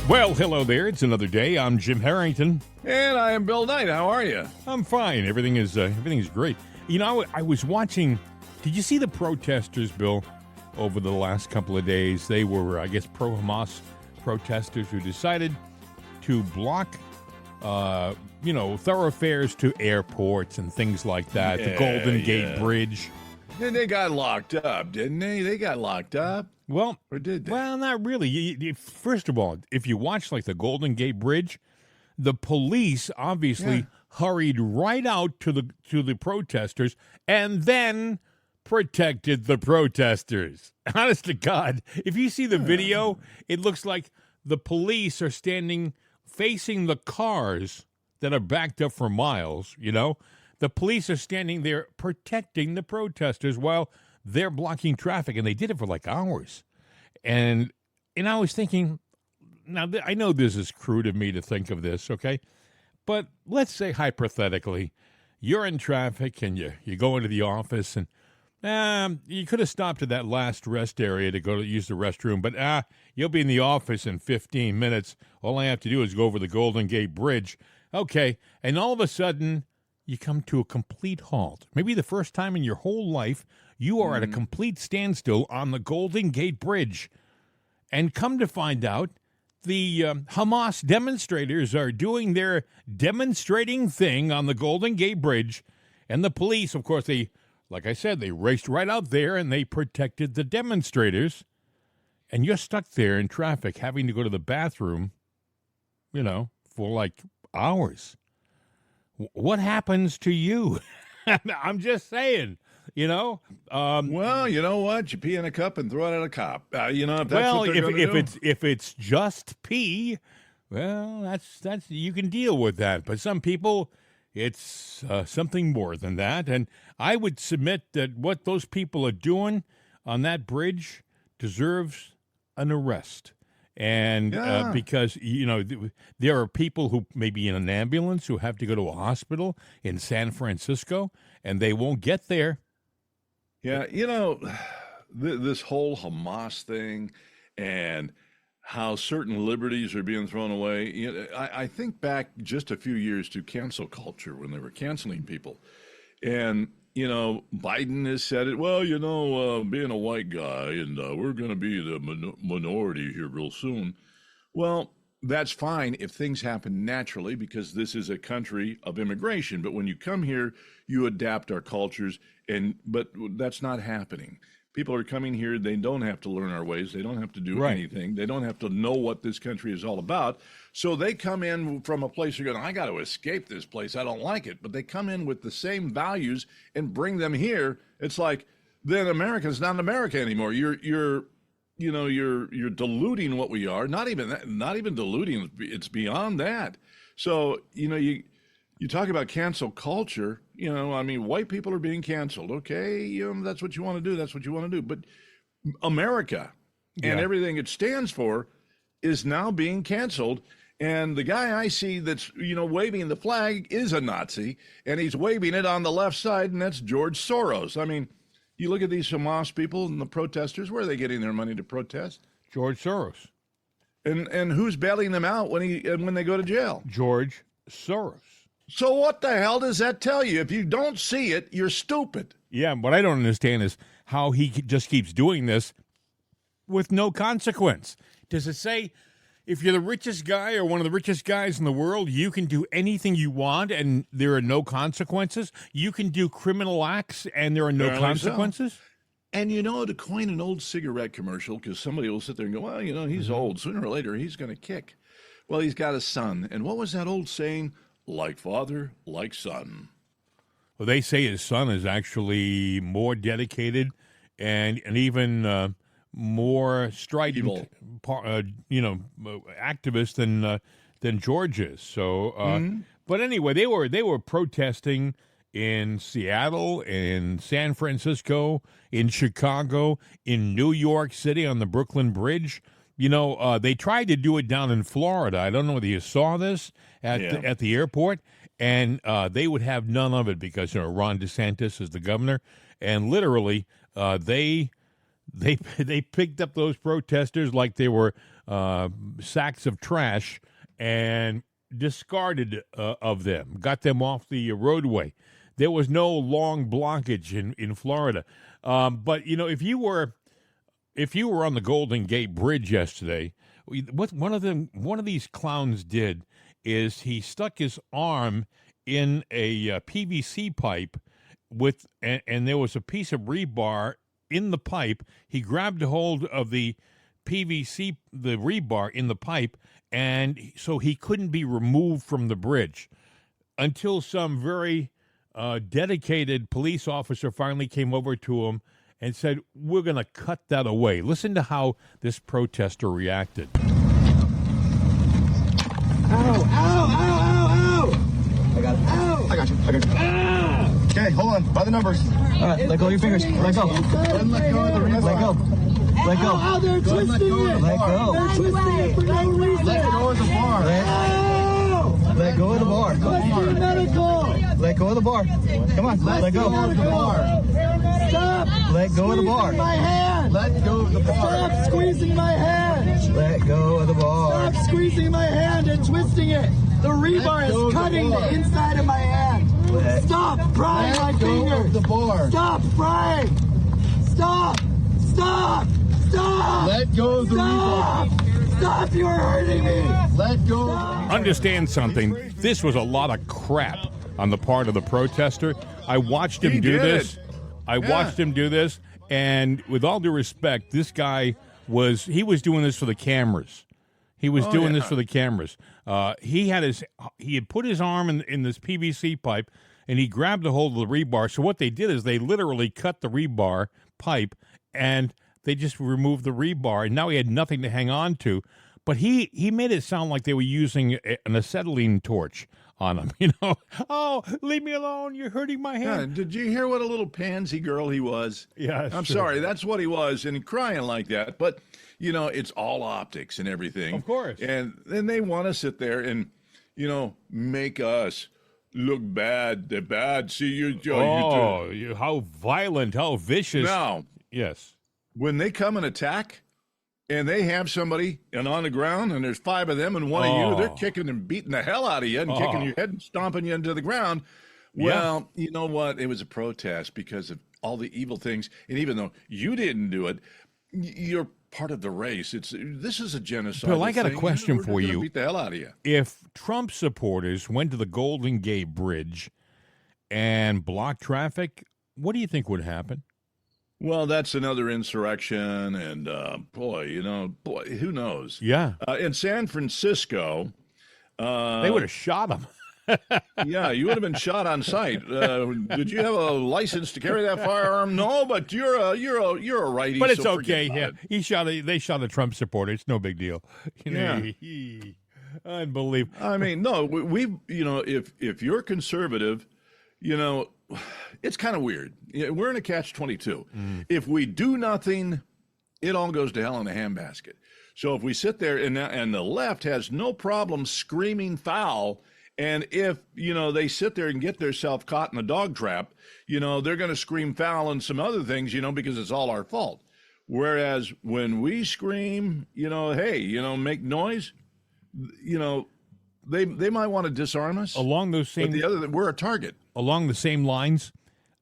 Well, hello there. It's another day. I'm Jim Harrington. And I am Bill Knight. How are you? I'm fine. Everything is great. You know, I was watching. Did you see the protesters, Bill, over the last couple of days? They were, I guess, pro-Hamas protesters who decided to block, thoroughfares to airports and things like that. The Golden Gate Bridge. And they got locked up, didn't they? They got locked up. Well, or did they? Well, not really. First of all, if you watch like the Golden Gate Bridge, the police obviously hurried right out to the protesters and then protected the protesters. Honest to God, if you see the video, it looks like the police are standing facing the cars that are backed up for miles, you know. The police are standing there protecting the protesters while they're blocking traffic, and they did it for like hours. And I was thinking, now I know this is crude of me to think of this, okay? But let's say hypothetically, you're in traffic and you go into the office and you could have stopped at that last rest area to go to use the restroom, but you'll be in the office in 15 minutes. All I have to do is go over the Golden Gate Bridge. Okay, and all of a sudden, you come to a complete halt. Maybe the first time in your whole life, you are at a complete standstill on the Golden Gate Bridge. And come to find out, the Hamas demonstrators are doing their demonstrating thing on the Golden Gate Bridge. And the police, of course, like I said, they raced right out there and they protected the demonstrators. And you're stuck there in traffic having to go to the bathroom, for like hours. What happens to you? I'm just saying, well, you know what? You pee in a cup and throw it at a cop. If that's what they're going to do. If it's just pee, well, that's you can deal with that. But some people, it's something more than that. And I would submit that what those people are doing on that bridge deserves an arrest. And because, there are people who may be in an ambulance who have to go to a hospital in San Francisco, and they won't get there. Yeah, this whole Hamas thing and how certain liberties are being thrown away. I think back just a few years to cancel culture when they were canceling people. And Biden has said it, being a white guy, and we're going to be the minority here real soon. Well, that's fine if things happen naturally because this is a country of immigration. But when you come here, you adapt our cultures, but that's not happening. People are coming here. They don't have to learn our ways. They don't have to do anything. They don't have to know what this country is all about. So they come in from a place you're going, I got to escape this place. I don't like it. But they come in with the same values and bring them here. It's like, then America's not America anymore. You're diluting what we are. Not even diluting. It's beyond that. So, you talk about cancel culture, white people are being canceled. Okay, that's what you want to do. That's what you want to do. But America and everything it stands for is now being canceled. And the guy I see that's, waving the flag is a Nazi, and he's waving it on the left side, and that's George Soros. I mean, you look at these Hamas people and the protesters, where are they getting their money to protest? George Soros. And who's bailing them out when they go to jail? George Soros. So what the hell does that tell you? If you don't see it, you're stupid. Yeah, what I don't understand is how he just keeps doing this with no consequence. Does it say if you're the richest guy or one of the richest guys in the world, you can do anything you want and there are no consequences? You can do criminal acts and there are no consequences? So. And to coin an old cigarette commercial, because somebody will sit there and go, well, he's old. Sooner or later, he's going to kick. Well, he's got a son. And what was that old saying? Like father, like son. Well, they say his son is actually more dedicated and even more strident, activist than George is. So, but anyway, they were protesting in Seattle, in San Francisco, in Chicago, in New York City on the Brooklyn Bridge. They tried to do it down in Florida. I don't know whether you saw this at the airport, and they would have none of it because Ron DeSantis is the governor, and literally they they picked up those protesters like they were sacks of trash and discarded of them, got them off the roadway. There was no long blockage in Florida. But if you were on the Golden Gate Bridge yesterday, what one of these clowns did is he stuck his arm in a PVC pipe and there was a piece of rebar in the pipe. He grabbed a hold of the rebar in the pipe, and so he couldn't be removed from the bridge until some very dedicated police officer finally came over to him and said, "We're going to cut that away." Listen to how this protester reacted. Ow, ow, ow, ow, ow! I got it. Ow! I got you. Ah! Okay, hold on. By the numbers. All right, let go of your fingers. Let go. Let go of the rebar. Let go. Let go. Ow, they're twisting it. Let go. They're twisting it for no reason. Let go of the bar. Let go of the bar. Let go of the bar. Come on, let go. Of the bar. Stop. Let go of the bar. My hand. Let go of the bar. Stop squeezing my hand. Let go of the bar. Stop squeezing my hand and twisting it. The rebar is cutting the inside of my hand. Stop prying my fingers. The bar. Stop prying. Stop. Stop. Stop. Let go of the rebar. Stop, you're hurting me. Let go. Understand something. This was a lot of crap on the part of the protester. I watched him do this. I watched him do this, and with all due respect, this guy was doing this for the cameras. He was doing this for the cameras. He had put his arm in this PVC pipe, and he grabbed a hold of the rebar. So what they did is they literally cut the rebar pipe, and they just removed the rebar, and now he had nothing to hang on to. But he made it sound like they were using an acetylene torch on him. Oh, leave me alone. You're hurting my hand. Yeah, did you hear what a little pansy girl he was? Yeah, I'm sorry. That's what he was, and crying like that. But, it's all optics and everything. Of course. And then they want to sit there and, make us look bad. They're bad. See, how violent, how vicious. Now, yes. When they come and attack, and they have somebody on the ground, and there's 5 of them, and one of you, they're kicking and beating the hell out of you and kicking your head and stomping you into the ground. Well, you know what? It was a protest because of all the evil things. And even though you didn't do it, you're part of the race. This is a genocide. Bill, I got a question for you. Beat the hell out of you. If Trump supporters went to the Golden Gate Bridge and blocked traffic, what do you think would happen? Well, that's another insurrection, and who knows? Yeah. In San Francisco, they would have shot him. Yeah, you would have been shot on sight. Did you have a license to carry that firearm? No, but you're a righty. But it's so okay. Yeah, they shot a Trump supporter. It's no big deal. Unbelievable. I mean, no, if you're conservative, it's kind of weird. We're in a catch-22. If we do nothing, it all goes to hell in a handbasket. So if we sit there and the left has no problem screaming foul, and if, they sit there and get themselves caught in a dog trap, they're going to scream foul and some other things, because it's all our fault. Whereas when we scream, hey, make noise, they might want to disarm us. Along those same, but we're a target. Along the same lines,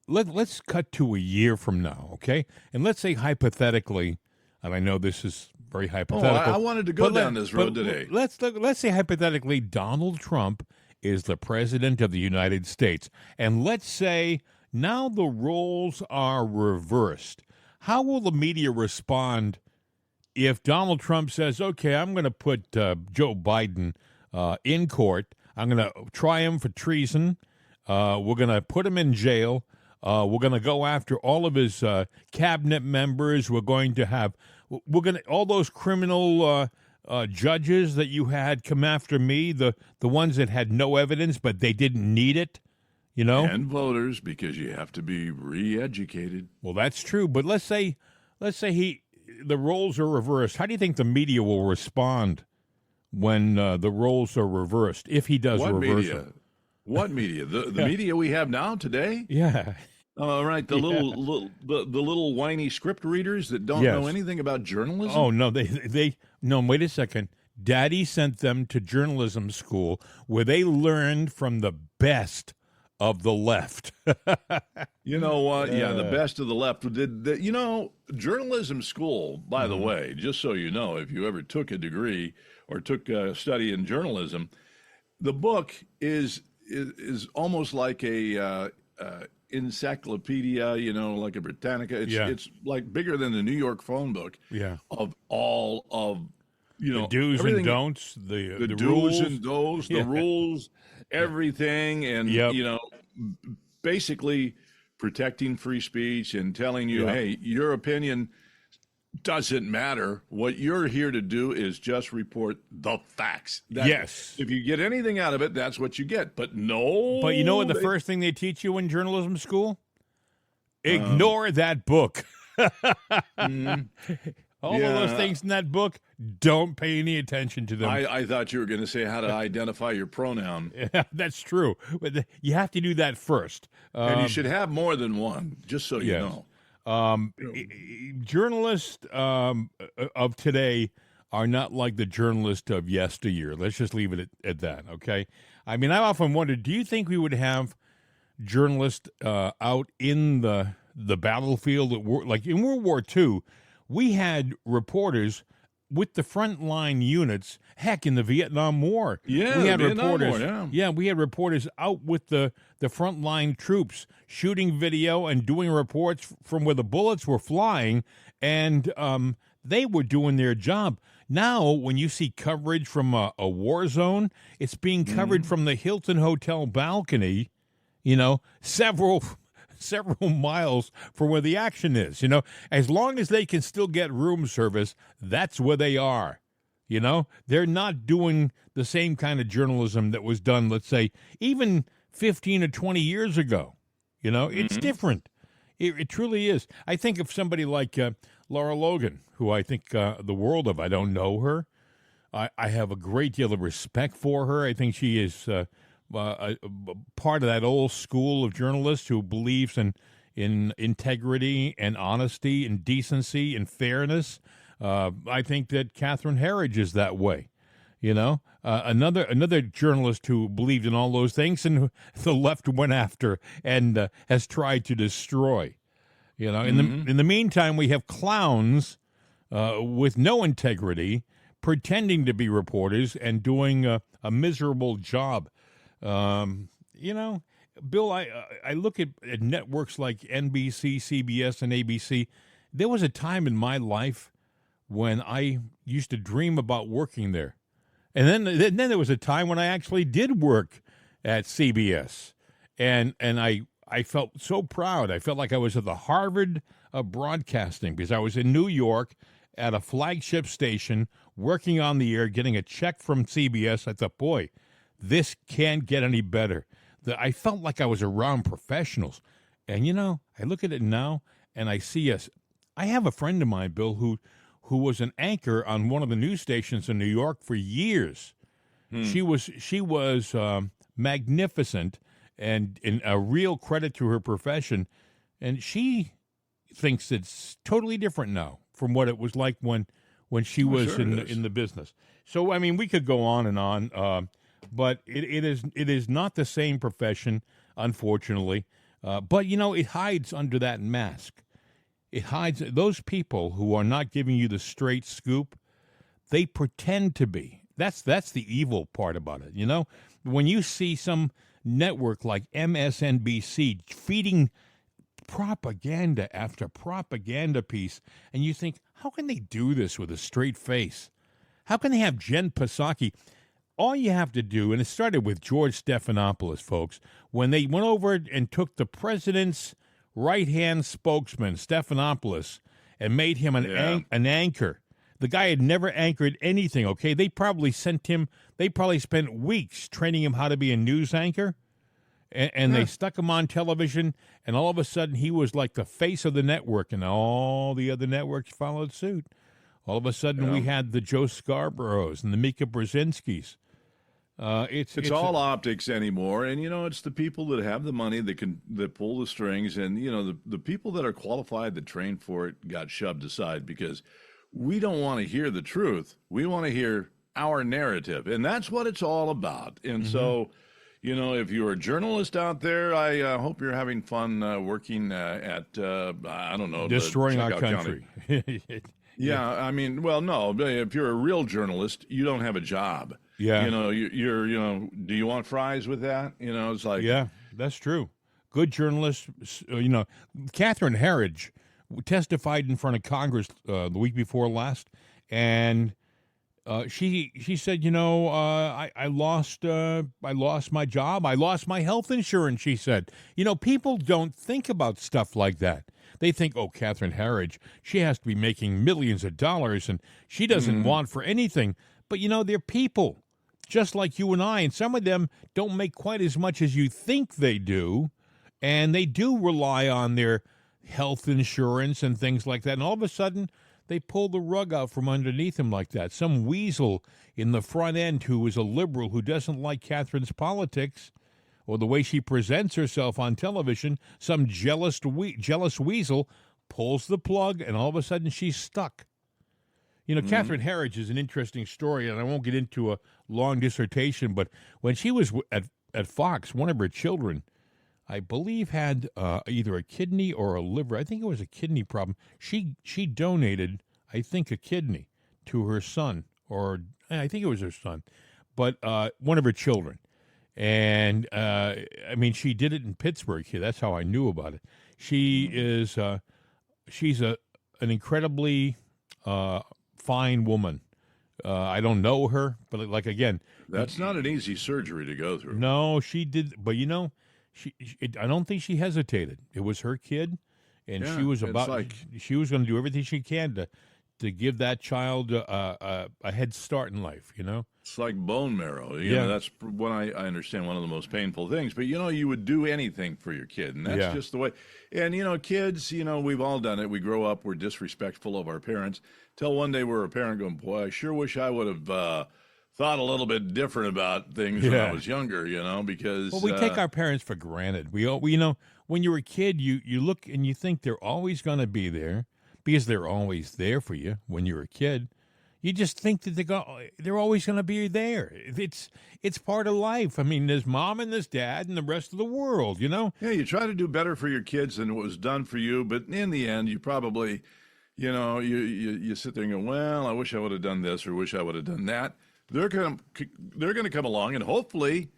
let's cut to a year from now, okay? And let's say hypothetically, and I know this is very hypothetical. I wanted to go down this road today. Let's say hypothetically Donald Trump is the president of the United States, and let's say now the roles are reversed. How will the media respond if Donald Trump says, "Okay, I'm going to put Joe Biden in court. I'm going to try him for treason. We're going to put him in jail. We're going to go after all of his cabinet members. We're going to all those criminal judges that you had come after me, the ones that had no evidence, but they didn't need it, And voters, because you have to be re-educated. Well, that's true. But let's say the roles are reversed. How do you think the media will respond when the roles are reversed, if he does reverse them? What media? The media we have now today? Yeah. All right, the Yeah. the little whiny script readers that don't know Yes. anything about Oh journalism. no, they no. Wait a second. Daddy sent them to journalism school where they learned from the best of the left. You know what? Yeah, the Uh, best of the left did. Journalism school. By the mhm. way, just so you know, if you ever took a degree or took a study in journalism, the book is almost like a encyclopedia. Like a Britannica. Yeah, It's like bigger than the New York phone book yeah. of all of The do's and everything, don'ts, the the the do's rules. and don'ts, the Yeah, rules, yeah. everything, and Yep, basically protecting free speech and telling you, yep. hey, your opinion doesn't matter. What you're here to do is just report the facts. That Yes. if you get anything out of it, that's what you get. But But you know what no, the first thing they teach you in journalism school? um, Ignore that book. mm, All of those yeah, things in that book, don't pay any attention to them. I thought you were going to say how to identify your pronoun, Yeah, that's true. But you have to do that first. and you should have more than one, just so you Yes. know. Um, Journalists of today are not like the journalists of yesteryear. Let's just leave it at that, okay? I mean, I often wonder, do you think we would have journalists out in the battlefield at war, like in World War II? We had reporters with the frontline units. Heck, in the Vietnam War, Yeah, we the had Vietnam reporters. War. Yeah. Yeah, we had reporters out with the frontline troops, shooting video and doing reports from where the bullets were flying, and they were doing their job. Now, when you see coverage from a war zone, it's being covered Mhm. from the Hilton Hotel balcony, several miles from where the action is. As long as they can still get room service, that's where they are. They're not doing the same kind of journalism that was done, let's say, even 15 or 20 years ago. It's Mhm. different. It truly is. I think of somebody like Laura Logan, who I think the world of. I don't know her. I have a great deal of respect for her. I think she is part of that old school of journalists who believes in integrity and honesty and decency and fairness. I think that Catherine Herridge is that way. Another journalist who believed in all those things and who the left went after and has tried to destroy. In the Mhm. in the meantime, we have clowns with no integrity pretending to be reporters and doing a miserable job. Um, you know, Bill, I look at networks like NBC, CBS, and ABC. There was a time in my life when I used to dream about working there, and then there was a time when I actually did work at CBS, and I felt so proud. I felt like I was at the Harvard of broadcasting because I was in New York at a flagship station working on the air, getting a check from CBS. I thought, boy, this can't get any better. I felt like I was around professionals. And, I look at it now and I see us. I have a friend of mine, Bill, who was an anchor on one of the news stations in New York for years. Hmm. She was magnificent and a real credit to her profession. And she thinks it's totally different now from what it was like when she Oh, was sure it is. in the business. So I mean, we could go on and on, but it is not the same profession, unfortunately. But it hides under that mask. It hides those people who are not giving you the straight scoop. They pretend to be. That's the evil part about it. When you see some network like MSNBC feeding propaganda after propaganda piece, and you think, how can they do this with a straight face? How can they have Jen Psaki? All you have to do, and it started with George Stephanopoulos, folks, when they went over and took the president's right-hand spokesman, Stephanopoulos, and made him Yeah. an anchor. The guy had never anchored anything, okay? They probably spent weeks training him how to be a news anchor, and they stuck him on television, and all of a sudden he was like the face of the network, and all the other networks followed suit. All of a sudden we Yeah. had the Joe Scarboroughs and the Mika Brzezinskis. It's all optics anymore, and it's the people that have the money that pull the strings, and the people that are qualified that train for it got shoved aside because we don't want to hear the truth. We want to hear our narrative, and that's what it's all about. And so, if you're a journalist out there, I hope you're having fun working at I don't know, destroying our country. Yeah, I mean, well, no, if you're a real journalist, you don't have a job. Yeah. You're do you want fries with that? It's like. Yeah, that's true. Good journalists, Catherine Herridge testified in front of Congress the week before last, and she said, I lost my job. I lost my health insurance, she said. People don't think about stuff like that. They think, oh, Catherine Herridge, she has to be making millions of dollars, and she doesn't want for anything. But, they're people just like you and I, and some of them don't make quite as much as you think they do, and they do rely on their health insurance and things like that, and all of a sudden they pull the rug out from underneath them like that. Some weasel in the front end who is a liberal who doesn't like Catherine's politics or the way she presents herself on television, some jealous weasel pulls the plug, and all of a sudden she's stuck. Catherine Herridge is an interesting story, and I won't get into a long dissertation, but when she was at Fox, one of her children, I believe, had either a kidney or a liver. I think it was a kidney problem. She donated, I think, a kidney to her son, or I think it was her son, but one of her children. And, she did it in Pittsburgh here. That's how I knew about it. She's an incredibly fine woman. I don't know her, but again, that's not an easy surgery to go through. No, she did, but I don't think she hesitated. It was her kid, and she was she was going to do everything she can to give that child a head start in life. It's like bone marrow. That's when I understand one of the most painful things. But you would do anything for your kid, and that's just the way. And kids, we've all done it. We grow up, we're disrespectful of our parents. Till one day we're a parent going, boy, I sure wish I would have thought a little bit different about things when I was younger. Because we take our parents for granted. We when you're a kid, you look and you think they're always going to be there because they're always there for you when you're a kid. You just think that they're always going to be there. It's part of life. I mean, there's mom and there's dad and the rest of the world, Yeah, you try to do better for your kids than what was done for you, but in the end, you probably, you sit there and go, well, I wish I would have done this or wish I would have done that. They're going to come along and hopefully,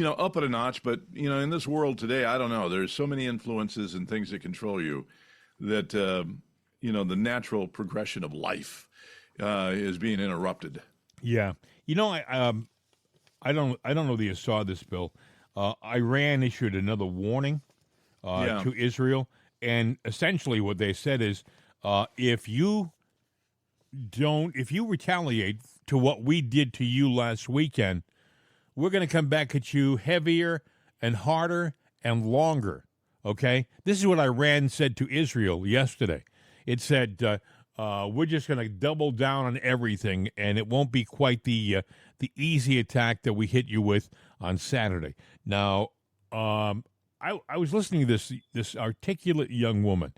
up it a notch. But, in this world today, I don't know. There's so many influences and things that control you that, the natural progression of life is being interrupted. Yeah. I don't know that you saw this, Bill. Iran issued another warning to Israel. And essentially what they said is, if you retaliate to what we did to you last weekend, we're going to come back at you heavier and harder and longer. Okay? This is what Iran said to Israel yesterday. It said, we're just going to double down on everything, and it won't be quite the easy attack that we hit you with on Saturday. Now, I was listening to this articulate young woman.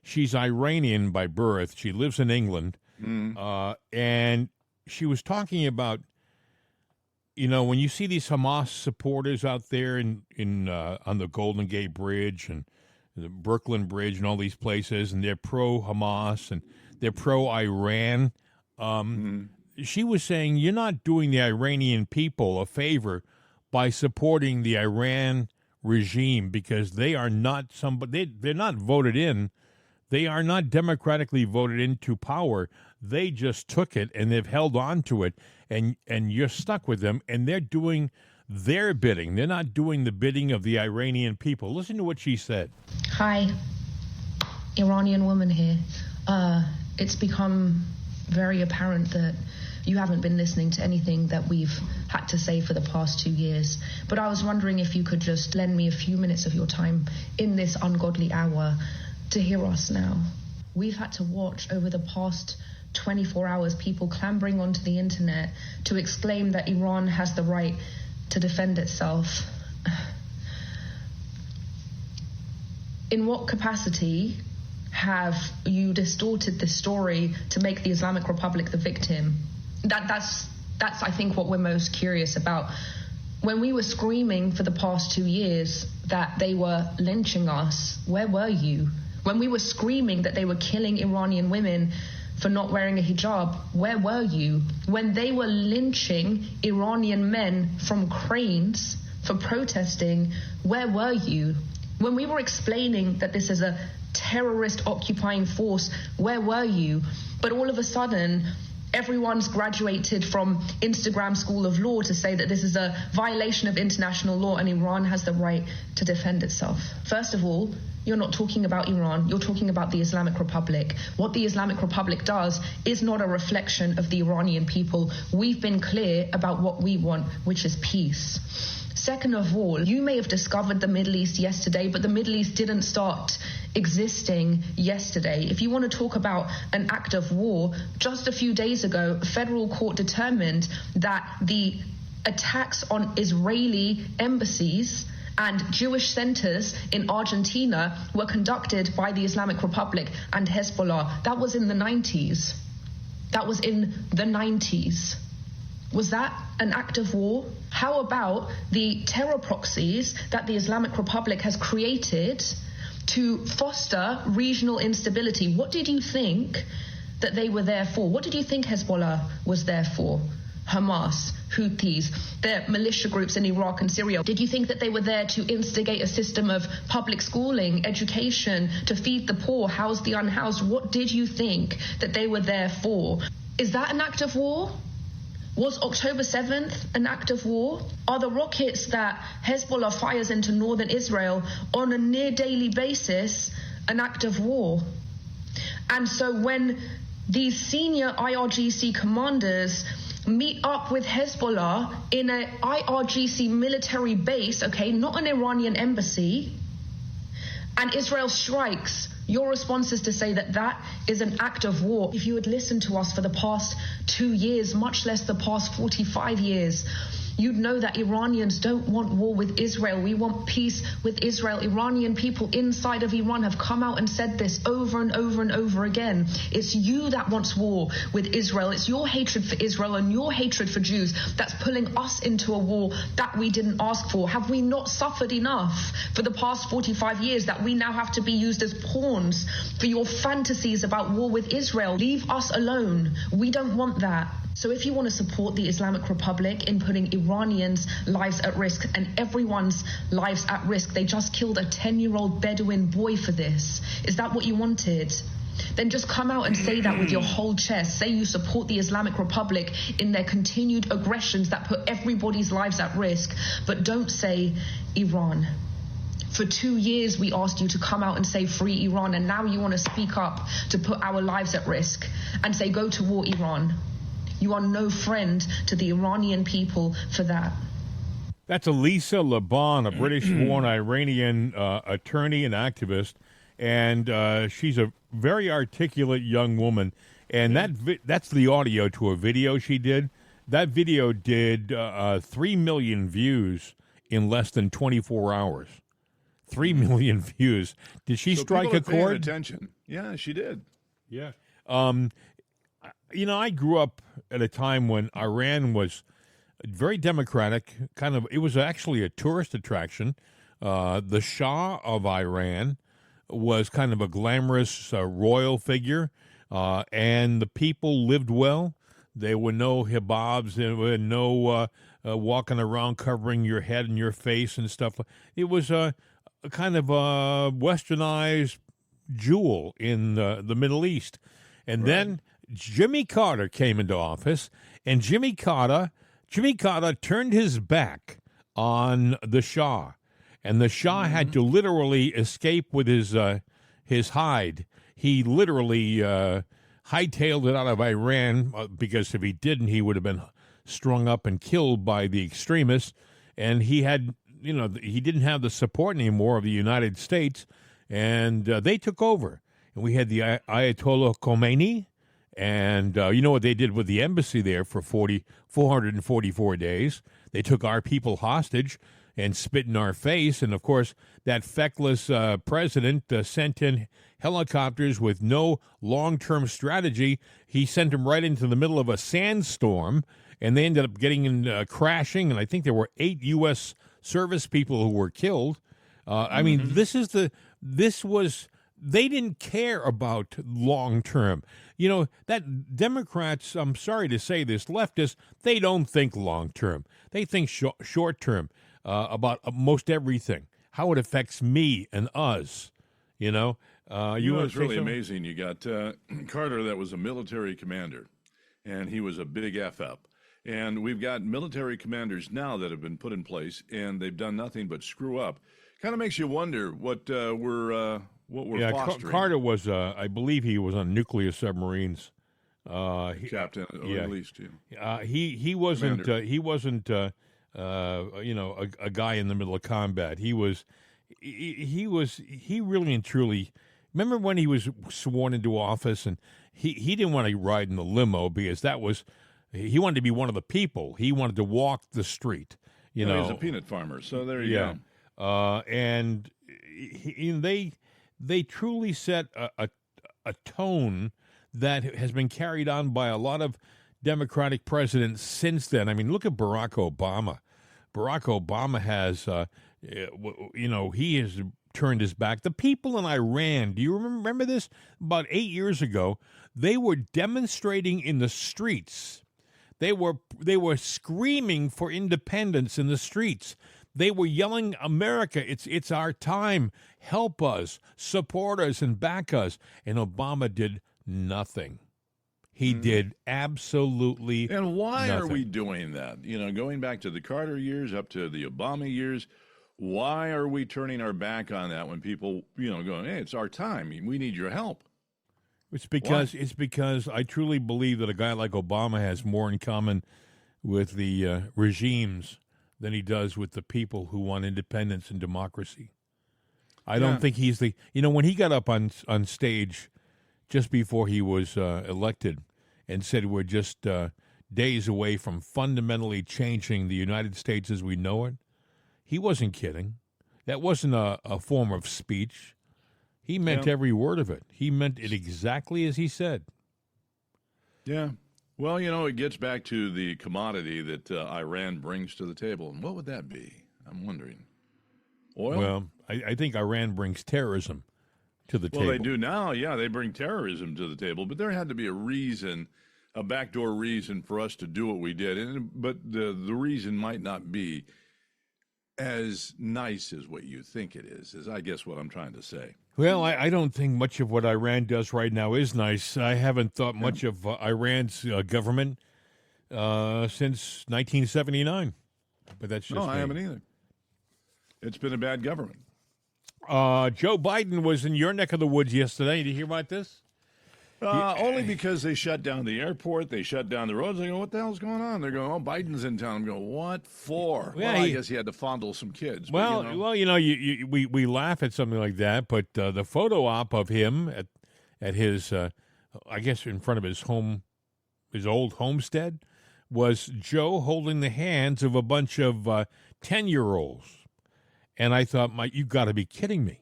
She's Iranian by birth. She lives in England, and she was talking about, when you see these Hamas supporters out there in on the Golden Gate Bridge and the Brooklyn Bridge and all these places, and they're pro-Hamas and they're pro-Iran. She was saying, you're not doing the Iranian people a favor by supporting the Iran regime because they are not they're not voted in. They are not democratically voted into power. They just took it and they've held on to it, and you're stuck with them, and they're doing their bidding. They're not doing the bidding of the Iranian people. Listen to what she said. Hi, Iranian woman here. It's become very apparent that you haven't been listening to anything that we've had to say for the past 2 years. But I was wondering if you could just lend me a few minutes of your time in this ungodly hour to hear us now. We've had to watch over the past 24 hours, people clambering onto the internet to exclaim that Iran has the right to defend itself. In what capacity have you distorted this story to make the Islamic Republic the victim? That's I think what we're most curious about. When we were screaming for the past 2 years that they were lynching us, where were you? When we were screaming that they were killing Iranian women for not wearing a hijab, where were you? When they were lynching Iranian men from cranes for protesting, where were you? When we were explaining that this is a terrorist occupying force, where were you? But all of a sudden, everyone's graduated from Instagram School of Law to say that this is a violation of international law and Iran has the right to defend itself. First of all, you're not talking about Iran, you're talking about the Islamic Republic. What the Islamic Republic does is not a reflection of the Iranian people. We've been clear about what we want, which is peace. Second of all, you may have discovered the Middle East yesterday, but the Middle East didn't start existing yesterday. If you want to talk about an act of war, just a few days ago, a federal court determined that the attacks on Israeli embassies and Jewish centers in Argentina were conducted by the Islamic Republic and Hezbollah. That was in the 90s. That was in the 90s. Was that an act of war? How about the terror proxies that the Islamic Republic has created to foster regional instability? What did you think that they were there for? What did you think Hezbollah was there for? Hamas, Houthis, the militia groups in Iraq and Syria. Did you think that they were there to instigate a system of public schooling, education, to feed the poor, house the unhoused? What did you think that they were there for? Is that an act of war? Was October 7th an act of war? Are the rockets that Hezbollah fires into northern Israel on a near daily basis an act of war? And so when these senior IRGC commanders meet up with Hezbollah in an IRGC military base, okay, not an Iranian embassy, and Israel strikes, your response is to say that that is an act of war. If you had listened to us for the past 2 years, much less the past 45 years, you'd know that Iranians don't want war with Israel. We want peace with Israel. Iranian people inside of Iran have come out and said this over and over and over again. It's you that wants war with Israel. It's your hatred for Israel and your hatred for Jews that's pulling us into a war that we didn't ask for. Have we not suffered enough for the past 45 years that we now have to be used as pawns for your fantasies about war with Israel? Leave us alone. We don't want that. So if you want to support the Islamic Republic in putting Iranians' lives at risk and everyone's lives at risk, they just killed a 10-year-old Bedouin boy for this. Is that what you wanted? Then just come out and say that with your whole chest. Say you support the Islamic Republic in their continued aggressions that put everybody's lives at risk, but don't say Iran. For 2 years, we asked you to come out and say free Iran, and now you want to speak up to put our lives at risk and say go to war, Iran. You are no friend to the Iranian people for that. That's Elisa Laban, a British-born Iranian attorney and activist, and she's a very articulate young woman. And that's the audio to a video she did. That video did 3 million views in less than 24 hours. 3 million views. Did she strike a chord? Attention. Yeah, she did. Yeah. You know, I grew up at a time when Iran was very democratic. It was actually a tourist attraction. The Shah of Iran was kind of a glamorous royal figure, and the people lived well. There were no hijabs, there were no walking around covering your head and your face and stuff. It was a kind of a westernized jewel in the Middle East. And then Jimmy Carter came into office, and Jimmy Carter turned his back on the Shah, and the Shah had to literally escape with his hide. He literally hightailed it out of Iran because if he didn't, he would have been strung up and killed by the extremists. And he didn't have the support anymore of the United States, and they took over. And we had the Ayatollah Khomeini. And you know what they did with the embassy there for 444 days? They took our people hostage and spit in our face. And, of course, that feckless president sent in helicopters with no long-term strategy. He sent them right into the middle of a sandstorm, and they ended up getting in crashing. And I think there were 8 U.S. service people who were killed. I mean, they didn't care about long-term. You know, that Democrats, I'm sorry to say this, leftists, they don't think long-term. They think short-term about most everything, how it affects me and us, you know. You know, it's really amazing. You got Carter, that was a military commander, and he was a big F-up. And we've got military commanders now that have been put in place, and they've done nothing but screw up. Kind of makes you wonder what we're fostering. Carter was, I believe, he was on nuclear submarines. Captain, or at least he wasn't. He wasn't. You know, a guy in the middle of combat. He was. He really and truly. Remember when he was sworn into office, and he didn't want to ride in the limo because that was. He wanted to be one of the people. He wanted to walk the street. You know, he's a peanut farmer. So there you go. And they truly set a tone that has been carried on by a lot of Democratic presidents since then. I mean, look at Barack Obama. Barack Obama has, you know, he has turned his back. The people in Iran, do you remember this? About 8 years ago, they were demonstrating in the streets. They were screaming for independence in the streets. They were yelling, "America, it's our time. Help us, support us, and back us." And Obama did nothing. He did absolutely And why nothing. are we doing that? You know, going back to the Carter years up to the Obama years, why are we turning our back on that when people, you know, going, "Hey, it's our time. We need your help." It's because I truly believe that a guy like Obama has more in common with the regimes than he does with the people who want independence and democracy. I don't think he's the. You know, when he got up on stage just before he was elected and said we're just days away from fundamentally changing the United States as we know it, he wasn't kidding. That wasn't a form of speech. He meant every word of it. He meant it exactly as he said. Yeah. Well, you know, it gets back to the commodity that Iran brings to the table. And what would that be? I'm wondering. Oil? Well, I think Iran brings terrorism to the table. Well, they do now. Yeah, they bring terrorism to the table. But there had to be a reason, a backdoor reason for us to do what we did. But the reason might not be as nice as what you think it is I guess what I'm trying to say. Well, I don't think much of what Iran does right now is nice. I haven't thought much of Iran's government since 1979. But that's just No, I haven't either. It's been a bad government. Joe Biden was in your neck of the woods yesterday. Did you hear about this? Only because they shut down the airport, they shut down the roads. They go, "What the hell's going on?" They're going, "Oh, Biden's in town." I'm going, "What for?" Yeah, well, I guess he had to fondle some kids. Well, we laugh at something like that, but the photo op of him at his, I guess, in front of his old homestead, was Joe holding the hands of a bunch of 10-year-olds, and I thought, you got to be kidding me.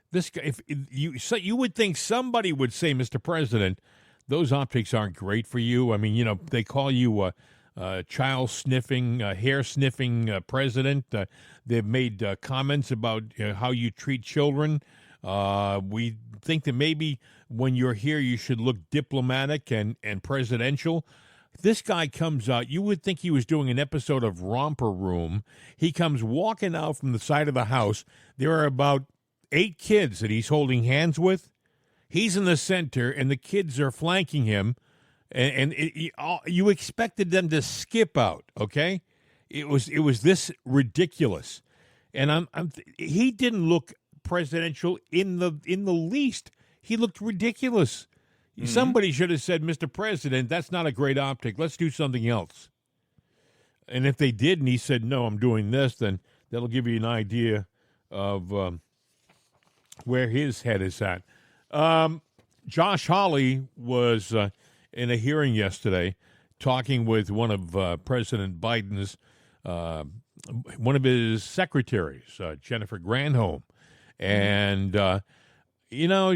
This guy, if you would think somebody would say, "Mr. President, those optics aren't great for you." I mean, you know, they call you a child sniffing, hair sniffing president. They've made comments about how you treat children. We think that maybe when you're here, you should look diplomatic and presidential. This guy comes out. You would think he was doing an episode of Romper Room. He comes walking out from the side of the house. There are about 8 kids that he's holding hands with. He's in the center, and the kids are flanking him. And you expected them to skip out, okay? It was this ridiculous, and he didn't look presidential in the least. He looked ridiculous. Mm-hmm. Somebody should have said, "Mr. President, that's not a great optic. Let's do something else." And if they did, and he said, "No, I'm doing this," then that'll give you an idea of where his head is at. Josh Hawley was in a hearing yesterday, talking with one of President Biden's, one of his secretaries, Jennifer Granholm. And,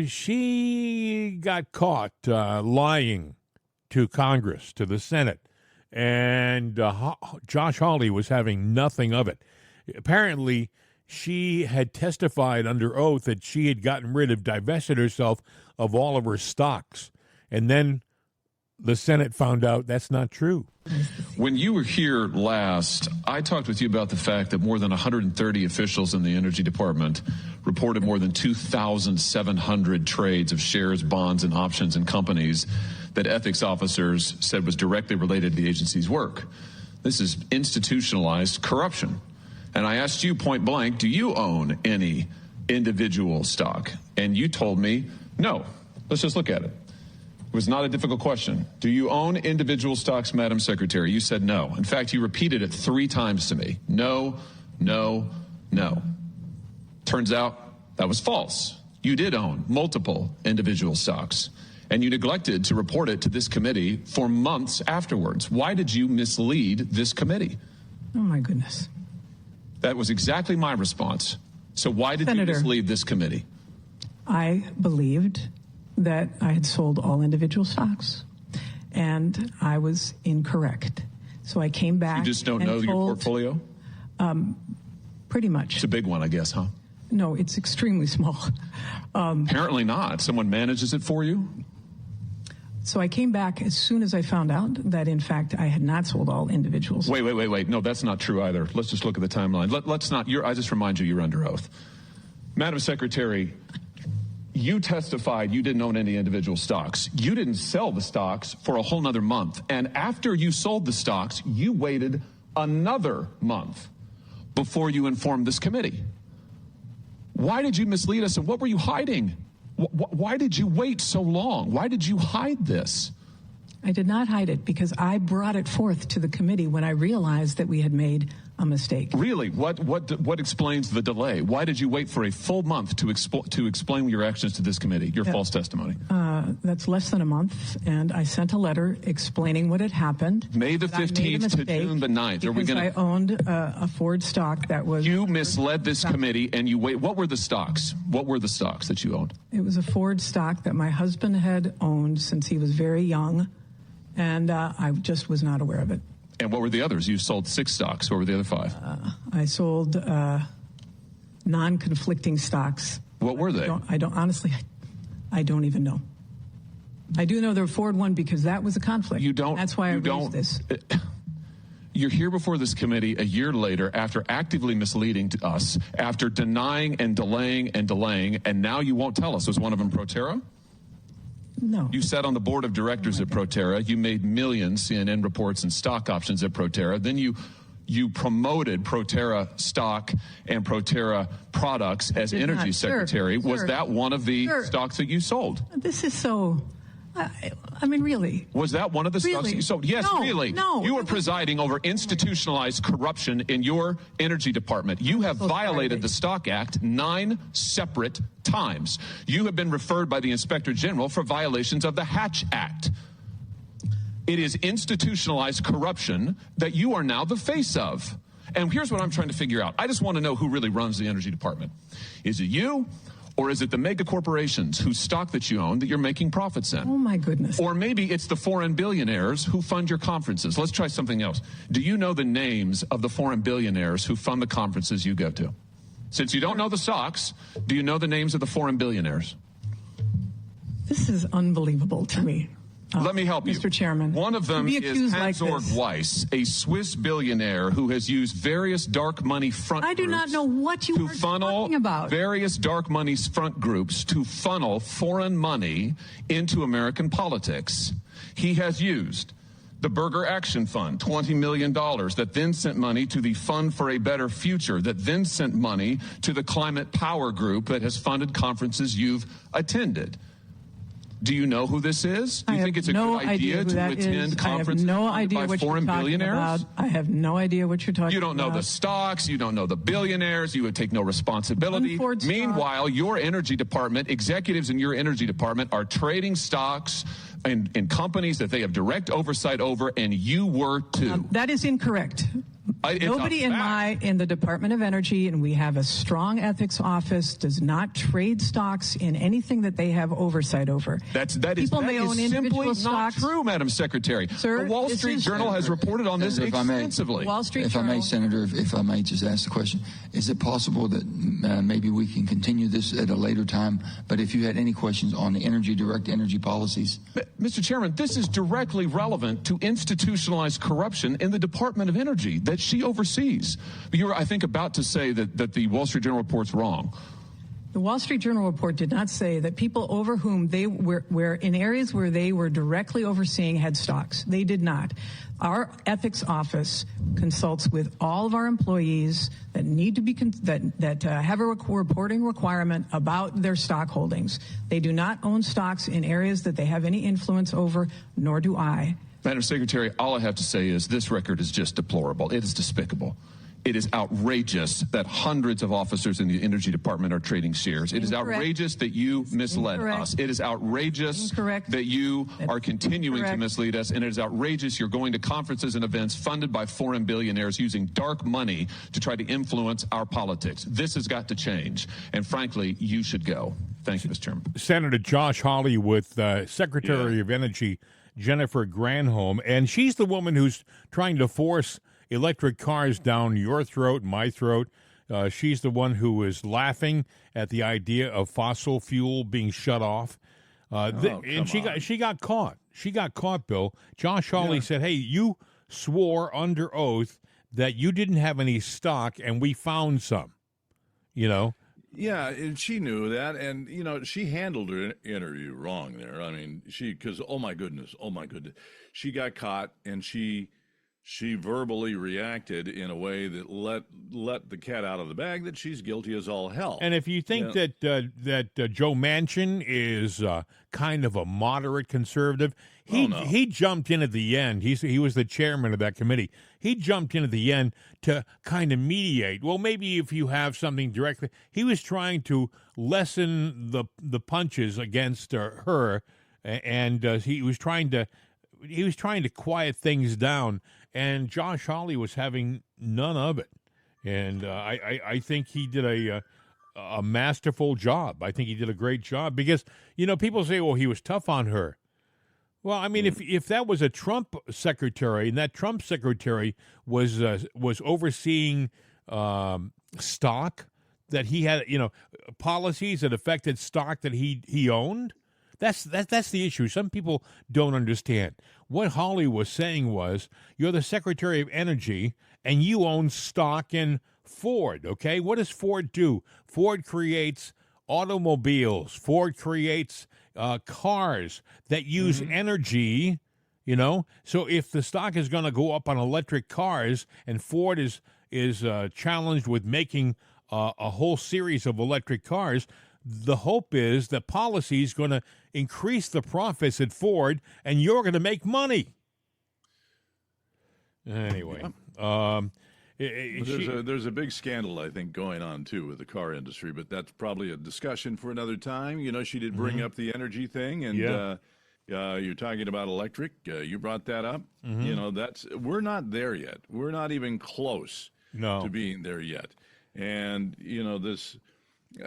she got caught lying to Congress, to the Senate. And Josh Hawley was having nothing of it. Apparently, she had testified under oath that she had divested herself of all of her stocks. And then the Senate found out that's not true. When you were here last, I talked with you about the fact that more than 130 officials in the Energy Department reported more than 2,700 trades of shares, bonds, and options in companies that ethics officers said was directly related to the agency's work. This is institutionalized corruption. And I asked you point blank, do you own any individual stock? And you told me, no. Let's just look at it. It was not a difficult question. Do you own individual stocks, Madam Secretary? You said no. In fact, you repeated it 3 times to me. No, no, no. Turns out that was false. You did own multiple individual stocks, and you neglected to report it to this committee for months afterwards. Why did you mislead this committee? Oh, my goodness. That was exactly my response. So why did Senator, you mislead this committee? I believed that I had sold all individual stocks, and I was incorrect. So I came back. You just don't know your portfolio? Pretty much. It's a big one, I guess, huh? No, it's extremely small. Apparently not. Someone manages it for you? So I came back as soon as I found out that, in fact, I had not sold all individuals. Wait. No, that's not true either. Let's just look at the timeline. Let's not. I just remind you, you're under oath. Madam Secretary, you testified you didn't own any individual stocks. You didn't sell the stocks for a whole nother month. And after you sold the stocks, you waited another month before you informed this committee. Why did you mislead us, and what were you hiding? Why did you wait so long? Why did you hide this? I did not hide it because I brought it forth to the committee when I realized that we had made a mistake. Really? What explains the delay? Why did you wait for a full month to explain your actions to this committee, your false testimony? That's less than a month, and I sent a letter explaining what had happened. May the 15th to June the 9th. Are we going to? I owned a Ford stock that was. You misled this committee, and you wait. What were the stocks? What were the stocks that you owned? It was a Ford stock that my husband had owned since he was very young, and I just was not aware of it. And what were the others? You sold 6 stocks. What were the other 5? I sold non-conflicting stocks. What were they? I don't even know. I do know the Ford one because that was a conflict. You don't. That's why I raised this. You're here before this committee a year later after actively misleading to us, after denying and delaying, and now you won't tell us. Was one of them Proterra? No. You sat on the board of directors at Proterra. You made millions, CNN reports, and stock options at Proterra. Then you promoted Proterra stock and Proterra products as energy secretary. Was that one of the stocks that you sold? This is so... I mean, really. Was that one of the stocks that you sold? Yes, no, really. No. You were presiding over institutionalized corruption in your energy department. You have violated the Stock Act 9 separate times. You have been referred by the Inspector General for violations of the Hatch Act. It is institutionalized corruption that you are now the face of. And here's what I'm trying to figure out. I just want to know who really runs the energy department. Is it you? Or is it the mega corporations whose stock that you own that you're making profits in? Oh, my goodness. Or maybe it's the foreign billionaires who fund your conferences. Let's try something else. Do you know the names of the foreign billionaires who fund the conferences you go to? Since you don't know the stocks, do you know the names of the foreign billionaires? This is unbelievable to me. Let me help you. Mr. Chairman. One of them is Hans-Ord Weiss, a Swiss billionaire who has used various dark money front groups. I do not know what you are talking about. Various dark money front groups to funnel foreign money into American politics. He has used the Burger Action Fund, $20 million, that then sent money to the Fund for a Better Future, that then sent money to the Climate Power Group that has funded conferences you've attended. Do you know who this is? Do you think it's a good idea to attend conferences funded by foreign billionaires? I have no idea what you're talking about. You don't know the stocks. You don't know the billionaires. You would take no responsibility. Meanwhile, your energy department, executives in your energy department are trading stocks in companies that they have direct oversight over, and you were too. That is incorrect. Nobody in the Department of Energy, and we have a strong ethics office, does not trade stocks in anything that they have oversight over. That is simply not true, Madam Secretary. Sir, the Wall Street Journal has reported on this extensively. Wall Street If Journal. I may, Senator, if I may just ask the question, is it possible that maybe we can continue this at a later time, but if you had any questions on the direct energy policies? Mr. Chairman, this is directly relevant to institutionalized corruption in the Department of Energy that she oversees. You're, I think, about to say that the Wall Street Journal report's wrong. The Wall Street Journal report did not say that people over whom they were in areas where they were directly overseeing had stocks. They did not. Our ethics office consults with all of our employees that need to be that have a reporting requirement about their stock holdings. They do not own stocks in areas that they have any influence over, nor do I. Madam Secretary, all I have to say is this record is just deplorable. It is despicable. It is outrageous that hundreds of officers in the Energy Department are trading shares. It is outrageous that you misled us. It is outrageous that you are continuing to mislead us. And it is outrageous you're going to conferences and events funded by foreign billionaires using dark money to try to influence our politics. This has got to change. And frankly, you should go. Thank you, Mr. Chairman. Senator Josh Hawley with Secretary of Energy Jennifer Granholm, and she's the woman who's trying to force electric cars down your throat, my throat. She's the one who is laughing at the idea of fossil fuel being shut off. And she got caught. She got caught, Bill. Josh Hawley said, hey, you swore under oath that you didn't have any stock, and we found some, you know. Yeah, and she knew that, and, you know, she handled her interview wrong there. I mean, because, oh my goodness, she got caught, and she verbally reacted in a way that let the cat out of the bag that she's guilty as all hell. And if you think that Joe Manchin is kind of a moderate conservative, he jumped in at the end. He was the chairman of that committee. He jumped in at the end to kind of mediate. Well, maybe if you have something directly, he was trying to lessen the punches against her, and he was trying to quiet things down. And Josh Hawley was having none of it. And I think he did a masterful job. I think he did a great job because, you know, people say, well, he was tough on her. Well, I mean, if that was a Trump secretary and that Trump secretary was overseeing stock that he had, you know, policies that affected stock that he owned, that's the issue. Some people don't understand. What Hawley was saying was, you're the Secretary of Energy and you own stock in Ford, okay? What does Ford do? Ford creates automobiles. Ford creates cars that use energy, you know? So if the stock is going to go up on electric cars and Ford is challenged with making a whole series of electric cars, the hope is that policy is going to increase the profits at Ford, and you're going to make money. Anyway, there's a big scandal, I think, going on, too, with the car industry, but that's probably a discussion for another time. You know, she did bring up the energy thing, and you're talking about electric. You brought that up. You know, we're not there yet. We're not even close to being there yet. And, you know,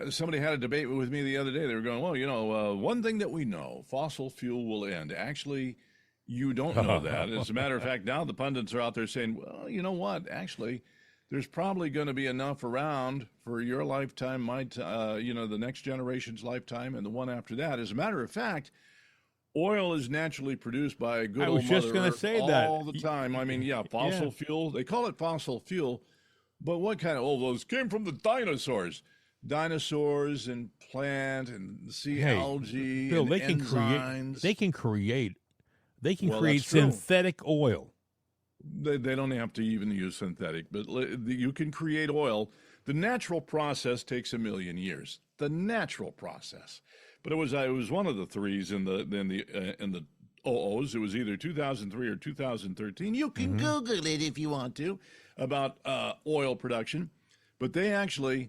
somebody had a debate with me the other day. They were going, well, you know, one thing that we know, fossil fuel will end. Actually, you don't know that. As a matter of fact, now the pundits are out there saying, well, you know what? Actually, there's probably going to be enough around for your lifetime, the next generation's lifetime, and the one after that. As a matter of fact, oil is naturally produced by a good old Mother Earth all the time. I mean, fossil fuel. They call it fossil fuel, but what kind of? Oh, those came from the dinosaurs. Dinosaurs and plant and sea algae. Bill, and enzymes. They can create synthetic oil. They don't have to even use synthetic, but you can create oil. The natural process takes 1 million years. The natural process, but it was one of the threes in the OOs. It was either 2003 or 2013. You can Google it if you want to about oil production, but they actually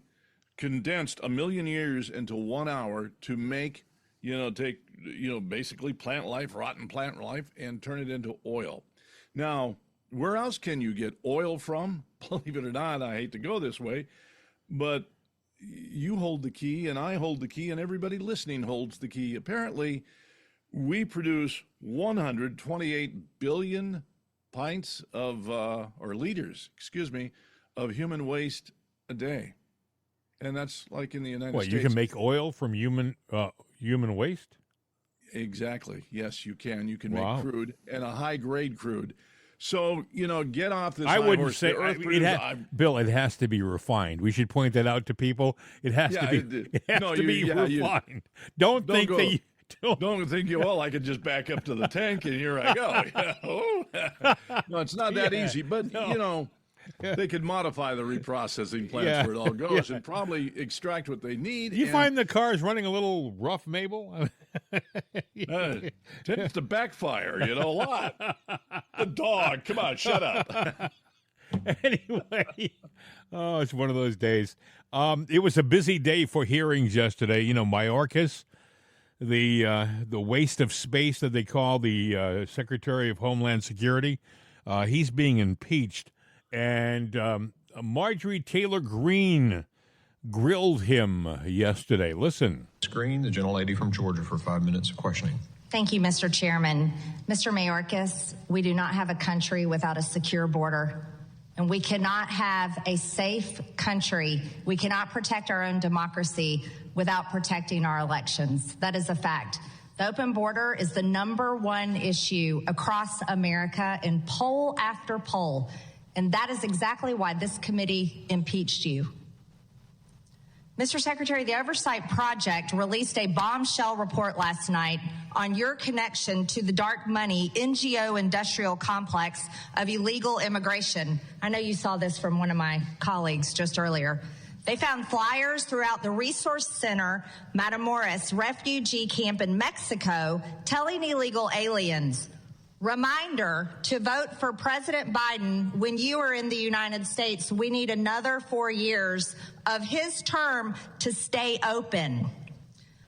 condensed 1 million years into 1 hour to make, take, basically plant life, rotten plant life, and turn it into oil. Now, where else can you get oil from? Believe it or not, I hate to go this way, but you hold the key and I hold the key and everybody listening holds the key. Apparently, we produce 128 billion pints of, or liters, of human waste a day. And that's like in the United States. You can make oil from human waste? Exactly. Yes, you can. You can make crude, and a high-grade crude. So, get off this. I wouldn't horse. say, Bill, it has to be refined. We should point that out to people. It has to be refined. Don't think I could just back up to the tank and here I go. No, it's not that easy. But, they could modify the reprocessing plants where it all goes and probably extract what they need. You find the car's running a little rough, Mabel? Tends to backfire, a lot. The dog, come on, shut up. Anyway, it's one of those days. It was a busy day for hearings yesterday. Mayorkas, the waste of space that they call the Secretary of Homeland Security, he's being impeached. And Marjorie Taylor Greene grilled him yesterday. Listen. Greene, the gentlelady from Georgia, for 5 minutes of questioning. Thank you, Mr. Chairman. Mr. Mayorkas, we do not have a country without a secure border. And we cannot have a safe country. We cannot protect our own democracy without protecting our elections. That is a fact. The open border is the #1 issue across America in poll after poll. And that is exactly why this committee impeached you. Mr. Secretary, the Oversight Project released a bombshell report last night on your connection to the dark money NGO industrial complex of illegal immigration. I know you saw this from one of my colleagues just earlier. They found flyers throughout the Resource Center Matamoros refugee camp in Mexico telling illegal aliens, reminder to vote for President Biden when you are in the United States. We need another 4 years of his term to stay open.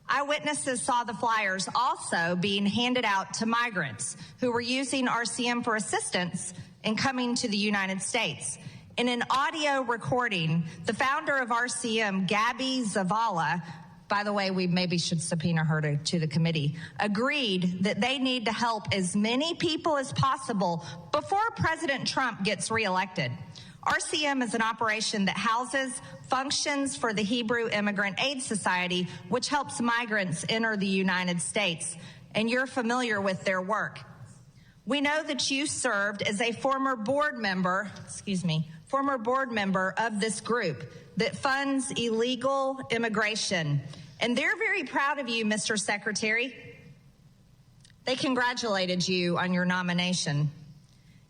Eyewitnesses saw the flyers also being handed out to migrants who were using RCM for assistance in coming to the United States. In an audio recording, the founder of RCM, Gabby Zavala, by the way, we maybe should subpoena her to the committee, agreed that they need to help as many people as possible before President Trump gets reelected. RCM is an operation that houses functions for the Hebrew Immigrant Aid Society, which helps migrants enter the United States, and you're familiar with their work. We know that you served as a former board member of this group that funds illegal immigration. And they're very proud of you, Mr. Secretary. They congratulated you on your nomination.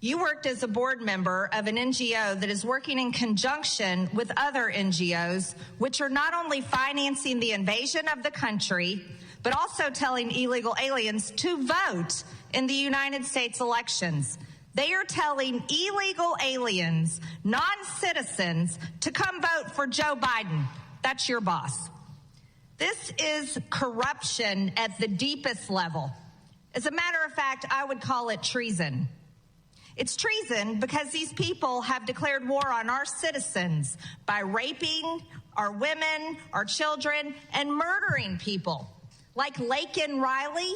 You worked as a board member of an NGO that is working in conjunction with other NGOs, which are not only financing the invasion of the country, but also telling illegal aliens to vote in the United States elections. They are telling illegal aliens, non-citizens, to come vote for Joe Biden. That's your boss. This is corruption at the deepest level. As a matter of fact, I would call it treason. It's treason because these people have declared war on our citizens by raping our women, our children, and murdering people. Like Laken Riley,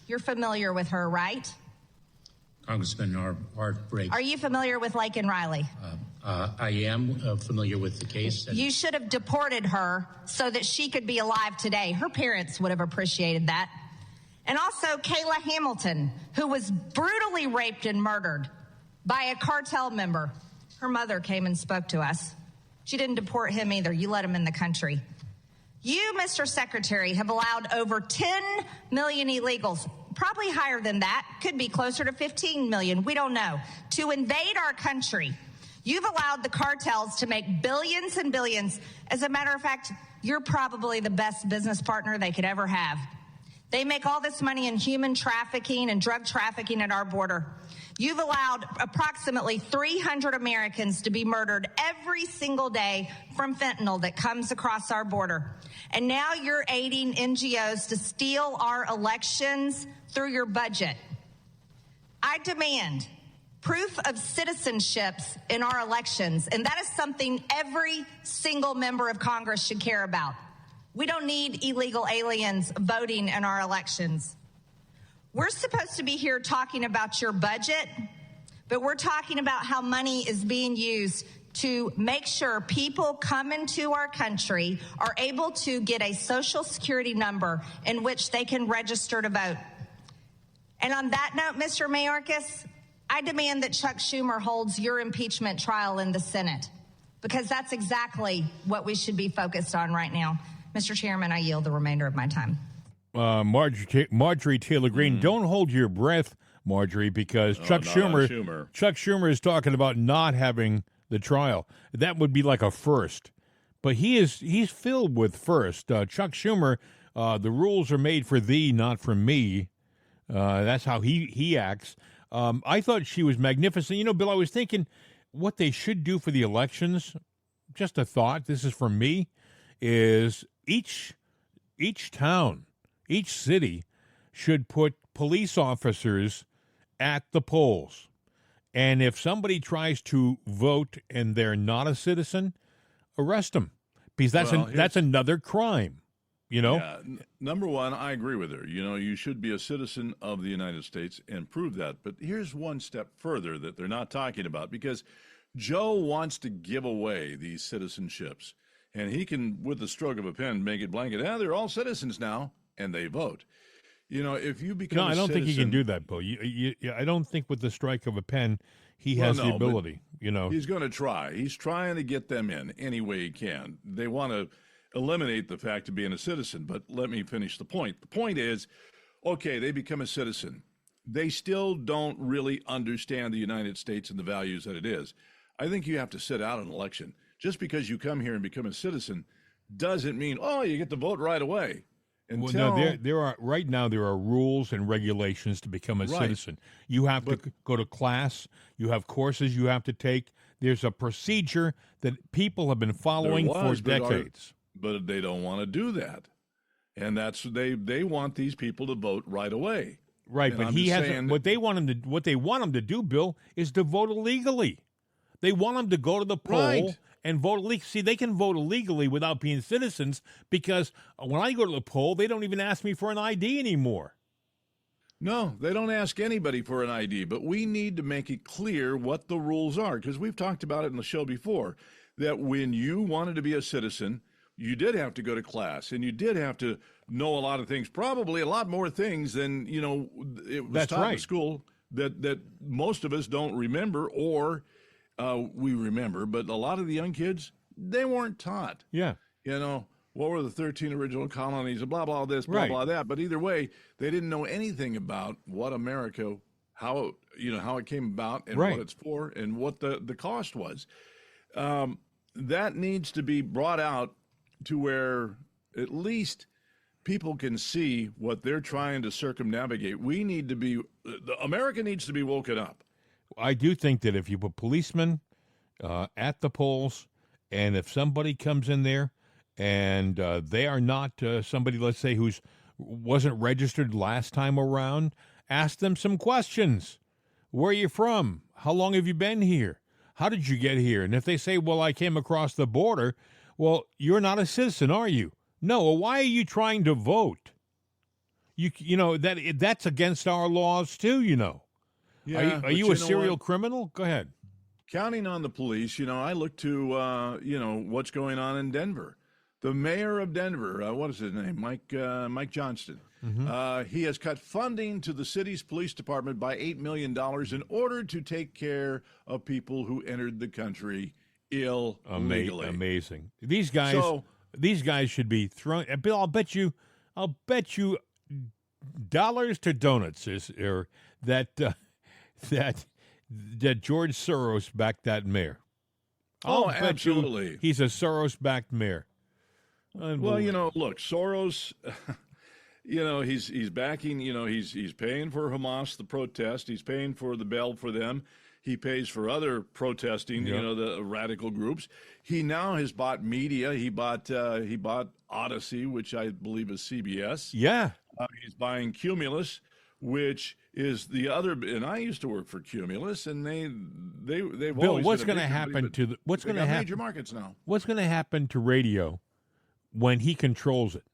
you're familiar with her, right? Congressman Art Briggs. Are you familiar with Laken Riley? I am familiar with the case. You should have deported her so that she could be alive today. Her parents would have appreciated that. And also Kayla Hamilton, who was brutally raped and murdered by a cartel member. Her mother came and spoke to us. She didn't deport him either. You let him in the country. You, Mr. Secretary, have allowed over 10 million illegals, probably higher than that, could be closer to 15 million, we don't know, to invade our country. You've allowed the cartels to make billions and billions. As a matter of fact, you're probably the best business partner they could ever have. They make all this money in human trafficking and drug trafficking at our border. You've allowed approximately 300 Americans to be murdered every single day from fentanyl that comes across our border. And now you're aiding NGOs to steal our elections through your budget. I demand proof of citizenships in our elections, and that is something every single member of Congress should care about. We don't need illegal aliens voting in our elections. We're supposed to be here talking about your budget, but we're talking about how money is being used to make sure people come into our country are able to get a social security number in which they can register to vote. And on that note, Mr. Mayorkas, I demand that Chuck Schumer holds your impeachment trial in the Senate, because that's exactly what we should be focused on right now. Mr. Chairman, I yield the remainder of my time. Marjorie Taylor Greene, don't hold your breath, Marjorie, because Chuck Schumer is talking about not having the trial. That would be like a first. But he's filled with first. Chuck Schumer, the rules are made for thee, not for me. That's how he acts. I thought she was magnificent. You know, Bill, I was thinking what they should do for the elections, just a thought, this is from me, is each town, each city should put police officers at the polls. And if somebody tries to vote and they're not a citizen, arrest them, because that's another crime. You know? Yeah. Number one, I agree with her. You know, you should be a citizen of the United States and prove that. But here's one step further that they're not talking about, because Joe wants to give away these citizenships. And he can, with the stroke of a pen, make it blanket. They're all citizens now, and they vote. You know, if you become I don't think he can do that, Bill. I don't think with the strike of a pen he has the ability. You know, he's going to try. He's trying to get them in any way he can. They want to eliminate the fact of being a citizen, but let me finish the point. The point is, okay, they become a citizen. They still don't really understand the United States and the values that it is. I think you have to sit out an election. Just because you come here and become a citizen doesn't mean, you get to vote right away. Well, no, there are rules and regulations to become a citizen. You have to go to class. You have courses you have to take. There's a procedure that people have been following for decades. But they don't want to do that, and that's they want these people to vote right away. Right, and but he hasn't. What they want him to do, Bill, is to vote illegally. They want him to go to the poll and vote illegally. See, they can vote illegally without being citizens, because when I go to the poll, they don't even ask me for an ID anymore. No, they don't ask anybody for an ID, but we need to make it clear what the rules are, because we've talked about it in the show before, that when you wanted to be a citizen, you did have to go to class, and you did have to know a lot of things, probably a lot more things than, it was taught in school that most of us don't remember, or we remember, but a lot of the young kids, they weren't taught. Yeah. What were the 13 original colonies, blah, blah, this, blah, blah, that. But either way, they didn't know anything about what America, how it came about and what it's for and what the cost was. That needs to be brought out to where at least people can see what they're trying to circumnavigate. America needs to be woken up. I do think that if you put policemen at the polls, and if somebody comes in there and they are not somebody, let's say, who wasn't registered last time around, ask them some questions. Where are you from? How long have you been here? How did you get here? And if they say, well, I came across the border, well, you're not a citizen, are you? No. Well, why are you trying to vote? That's against our laws too, Yeah, are you a serial criminal? Go ahead. Counting on the police, I look to, what's going on in Denver. The mayor of Denver, what is his name? Mike Johnston. Mm-hmm. He has cut funding to the city's police department by $8 million in order to take care of people who entered the country illegally. Amazing. These guys should be thrown. Bill, I'll bet you dollars to donuts that George Soros backed that mayor. Absolutely. He's a Soros-backed mayor. Well, look, Soros, he's backing. He's paying for Hamas, the protest. He's paying for the bail for them. He pays for other protesting, the radical groups. He now has bought media. He bought Odyssey, which I believe is CBS. Yeah. He's buying Cumulus, which is the other. And I used to work for Cumulus, and they've Bill, always what's been going to happen to what's going to happen? Major markets now. What's going to happen to radio when he controls it?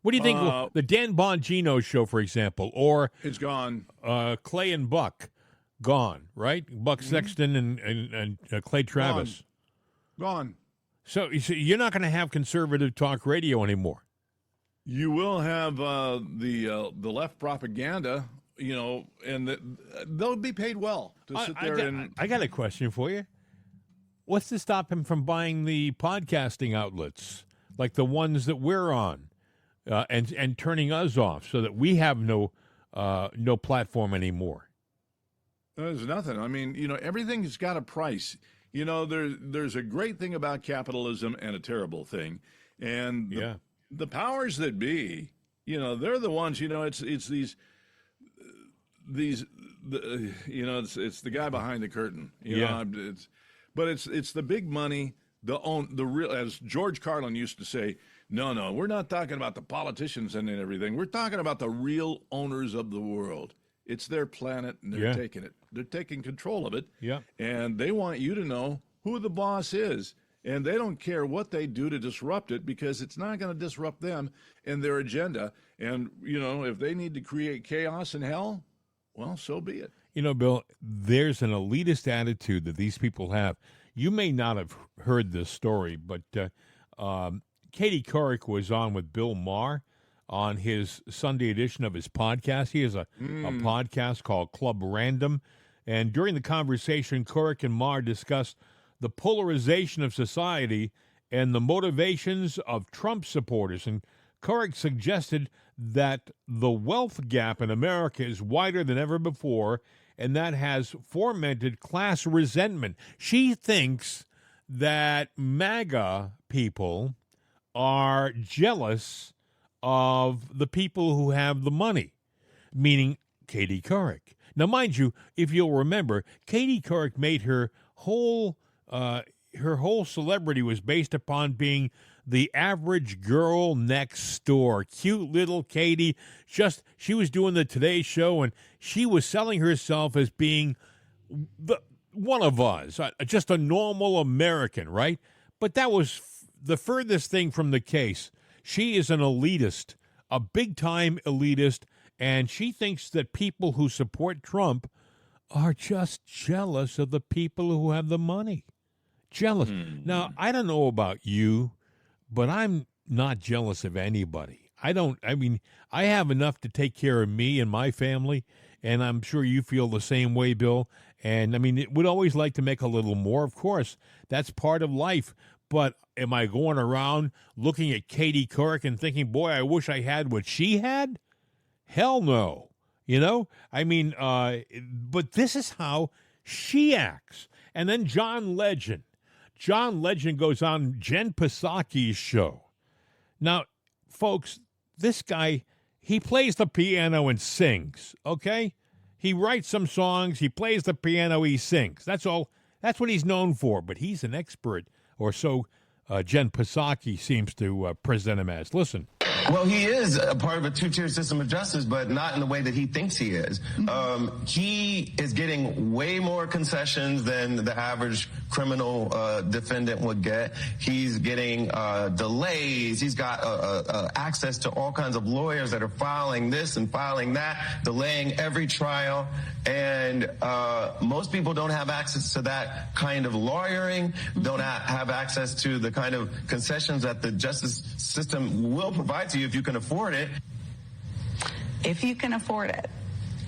What do you think? The Dan Bongino show, for example, or it's gone. Clay and Buck, gone. Right? Buck Sexton and Clay Travis, gone. So you're not going to have conservative talk radio anymore. You will have the left propaganda, and they'll be paid well to sit there. I got a question for you. What's to stop him from buying the podcasting outlets like the ones that we're on? And turning us off so that we have no platform anymore. There's nothing. I mean, everything's got a price. There's a great thing about capitalism and a terrible thing. And the powers that be, they're the ones. It's these. It's the guy behind the curtain. It's the big money. The real, as George Carlin used to say. No, we're not talking about the politicians and everything. We're talking about the real owners of the world. It's their planet, and they're taking it. They're taking control of it. Yeah. And they want you to know who the boss is. And they don't care what they do to disrupt it because it's not going to disrupt them and their agenda. And, if they need to create chaos and hell, well, so be it. Bill, there's an elitist attitude that these people have. You may not have heard this story, but Katie Couric was on with Bill Maher on his Sunday edition of his podcast. He has a podcast called Club Random. And during the conversation, Couric and Maher discussed the polarization of society and the motivations of Trump supporters. And Couric suggested that the wealth gap in America is wider than ever before, and that has fomented class resentment. She thinks that MAGA people are jealous of the people who have the money, meaning Katie Couric. Now, mind you, if you'll remember, Katie Couric made her whole celebrity was based upon being the average girl next door. Cute little Katie. She was doing the Today Show, and she was selling herself as being one of us, just a normal American, right? But that was the furthest thing from the case. She is an elitist, a big-time elitist, and she thinks that people who support Trump are just jealous of the people who have the money. Jealous. Now, I don't know about you, but I'm not jealous of anybody. I have enough to take care of me and my family, and I'm sure you feel the same way, Bill. And, would always like to make a little more, of course. That's part of life. But am I going around looking at Katie Couric and thinking, boy, I wish I had what she had? Hell no. But this is how she acts. And then John Legend. John Legend goes on Jen Psaki's show. Now, folks, this guy, he plays the piano and sings, okay? He writes some songs, he plays the piano, he sings. That's all. That's what he's known for, but he's an expert, or so Jen Psaki seems to present him as. Listen. Well, he is a part of a two-tier system of justice, but not in the way that he thinks he is. He is getting way more concessions than the average criminal defendant would get. He's getting delays. He's got access to all kinds of lawyers that are filing this and filing that, delaying every trial. And most people don't have access to that kind of lawyering, don't have access to the kind of concessions that the justice system will provide to you if you can afford it. If you can afford it.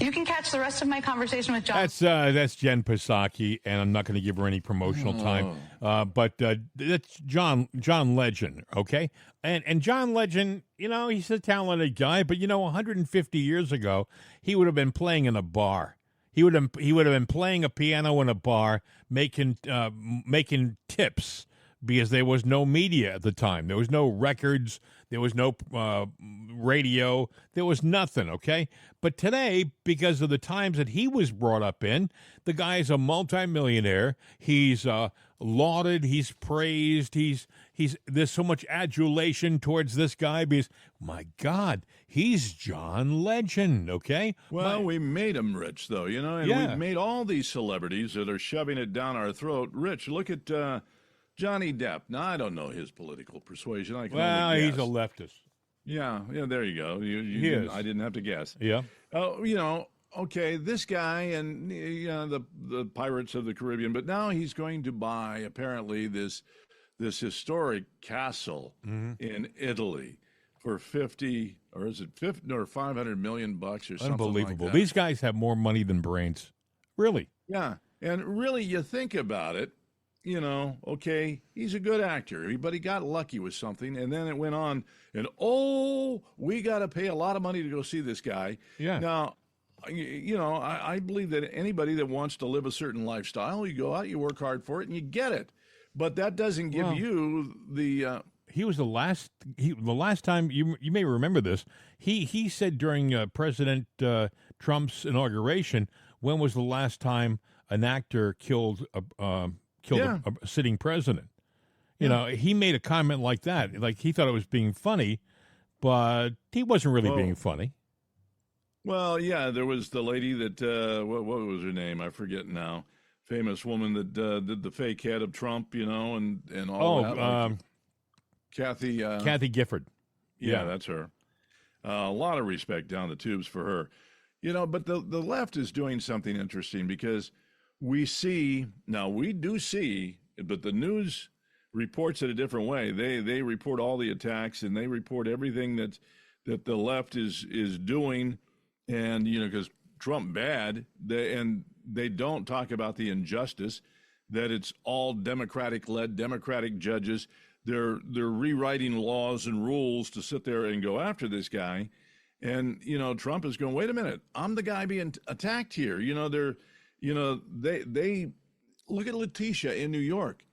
You can catch the rest of my conversation with John. That's Jen Psaki, and I'm not going to give her any promotional time. But that's John Legend, okay? And John Legend, he's a talented guy, but 150 years ago, he would have been playing in a bar. He would have been playing a piano in a bar, making tips because there was no media at the time. There was no records. There was no radio. There was nothing, okay? But today, because of the times that he was brought up in, the guy is a multimillionaire. He's lauded. He's praised. There's so much adulation towards this guy because, my God, he's John Legend, okay? Well, we made him rich, though, and we've made all these celebrities that are shoving it down our throat rich. Look at Johnny Depp. Now, I don't know his political persuasion. I can only guess. He's a leftist. Yeah, there you go. I didn't have to guess. Yeah. Okay, this guy and the Pirates of the Caribbean, but now he's going to buy apparently this historic castle in Italy for 50 or is it 50 or 500 million bucks or something Unbelievable. like that. These guys have more money than brains. Really? Yeah, and really, you think about it. Okay, he's a good actor, but he got lucky with something, and then it went on, and we got to pay a lot of money to go see this guy. Yeah. Now, I believe that anybody that wants to live a certain lifestyle, you go out, you work hard for it, and you get it. But that doesn't give you the. He was the last time you may remember this. He said during President Trump's inauguration, when was the last time an actor killed a sitting president? He made a comment like that. Like he thought it was being funny, but he wasn't really being funny. Well, yeah, there was the lady that what was her name? I forget now. Famous woman that did the fake head of Trump, and all that. Kathy Gifford. Yeah, that's her. A lot of respect down the tubes for her. But the left is doing something interesting because we do see, but the news reports it a different way. They report all the attacks and they report everything that the left is doing, and because Trump bad, they don't talk about the injustice that it's all Democratic-led, Democratic judges. They're rewriting laws and rules to sit there and go after this guy, and Trump is going, wait a minute, I'm the guy being attacked here. They look at Letitia in New York.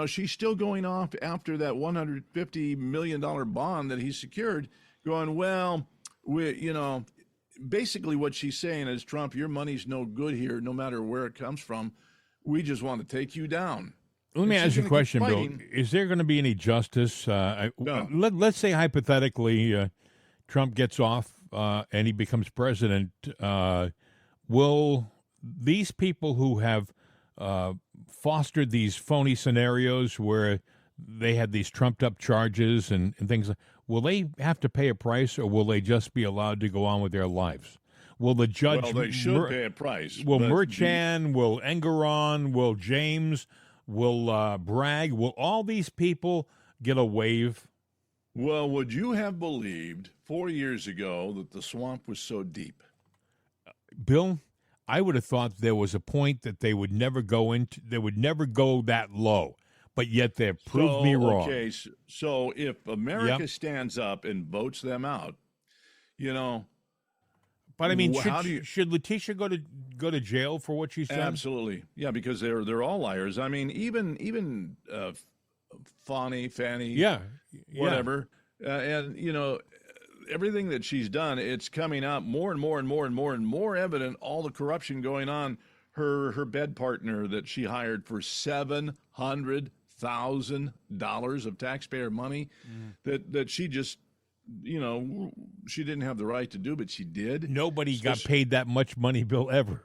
She's still going off after that $150 million bond that he secured, going, well, basically what she's saying is, Trump, your money's no good here, no matter where it comes from. We just want to take you down. Let me ask you a question, Bill. Is there going to be any justice? No. Let's say hypothetically Trump gets off and he becomes president. Will these people who have fostered these phony scenarios where they had these trumped-up charges and things, will they have to pay a price, or will they just be allowed to go on with their lives? Will the judge... Well, they should pay a price. Will Merchan, will Engeron, will James, will Bragg, will all these people get a waive? Well, would you have believed 4 years ago that the swamp was so deep? Bill, I would have thought there was a point that they would never go that low, but yet they've proved me wrong. Okay, so if America stands up and votes them out, But I mean, should Letitia go to jail for what she said? Absolutely, yeah, because they're all liars. I mean, even Fanny, whatever, and everything that she's done, it's coming out more and more and more and more and more evident. All the corruption going on. Her bed partner that she hired for $700,000 of taxpayer money, that she just. She didn't have the right to do, but she did. Nobody got paid that much money, Bill, ever.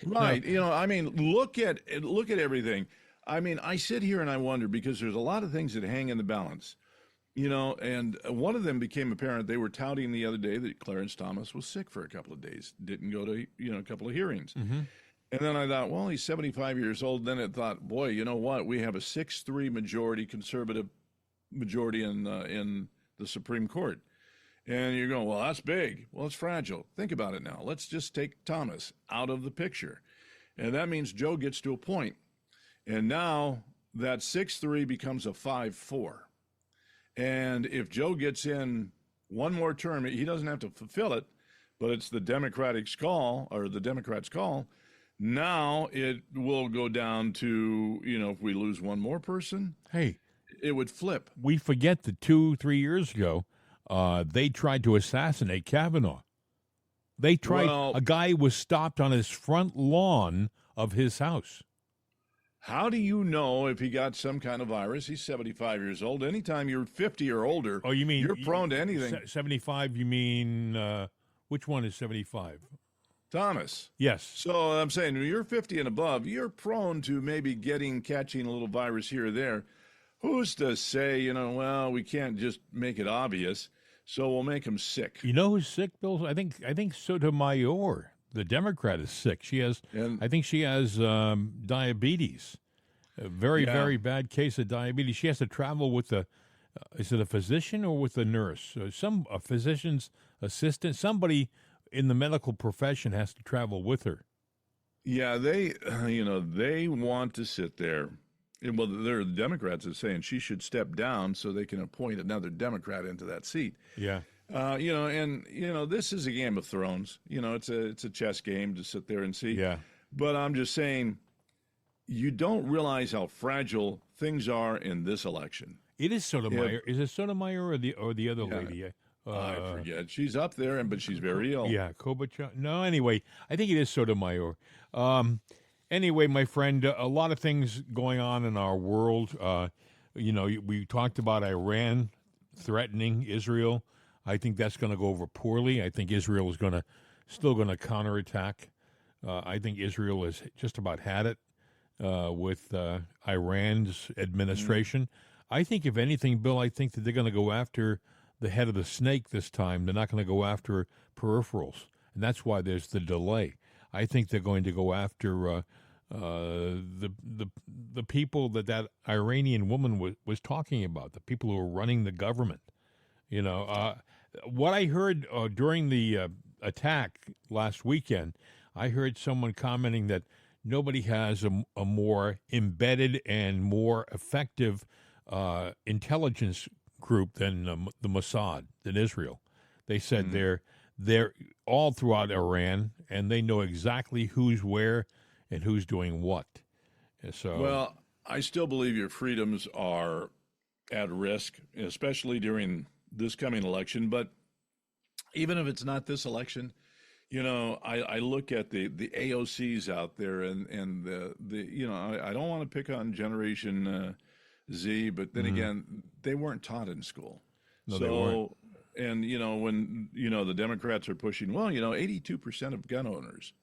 Right. I mean, look at everything. I mean, I sit here and I wonder, because there's a lot of things that hang in the balance, and one of them became apparent. They were touting the other day that Clarence Thomas was sick for a couple of days, didn't go to, a couple of hearings. Mm-hmm. And then I thought, well, he's 75 years old. Then I thought, boy, you know what? We have a 6-3 majority, conservative majority in the Supreme Court. And you're going, well, that's big. Well, it's fragile. Think about it now. Let's just take Thomas out of the picture. And that means Joe gets to a point. And now that 6-3 becomes a 5-4. And if Joe gets in one more term, he doesn't have to fulfill it, but it's the Democratic call, or the Democrats' call, Now it will go down to, if we lose one more person, Hey, it would flip. we forget that 2-3 years ago, they tried to assassinate Kavanaugh. A guy was stopped on his front lawn of his house. How do you know if he got some kind of virus? He's 75 years old. Anytime you're 50 or older, Oh, you mean you're prone to anything. 75, you mean, which one is 75? Thomas. Yes. So I'm saying when you're 50 and above, you're prone to maybe catching a little virus here or there. Who's to say, well, we can't just make it obvious, so we'll make him sick. You know who's sick, Bill? I think Sotomayor, the Democrat, is sick. I think she has diabetes, a very, very bad case of diabetes. She has to travel with is it a physician or with a nurse? A physician's assistant, somebody in the medical profession has to travel with her. Yeah, they want to sit there. And, well, they're the Democrats are saying she should step down so they can appoint another Democrat into that seat. Yeah. This is a Game of Thrones. It's a chess game to sit there and see. Yeah. But I'm just saying, you don't realize how fragile things are in this election. It is Sotomayor. Is it Sotomayor or the other lady? I forget. She's up there, but she's very ill. Yeah, Klobuchar. No, anyway, I think it is Sotomayor. Anyway, my friend, a lot of things going on in our world. We talked about Iran threatening Israel. I think that's going to go over poorly. I think Israel is still going to counterattack. I think Israel has just about had it with Iran's administration. I think, if anything, Bill, I think that they're going to go after the head of the snake this time. They're not going to go after peripherals, and that's why there's the delay. I think they're going to go after the people that Iranian woman was talking about, the people who are running the government. What I heard during the attack last weekend, I heard someone commenting that nobody has a more embedded and more effective intelligence group than the Mossad, than Israel. They said they're all throughout Iran, and they know exactly who's where and who's doing what. So, well, I still believe your freedoms are at risk, especially during this coming election. But even if it's not this election, I look at the AOCs out there, and I don't want to pick on Generation Z, but then again, they weren't taught in school. No, they weren't. And, when, the Democrats are pushing, 82% of gun owners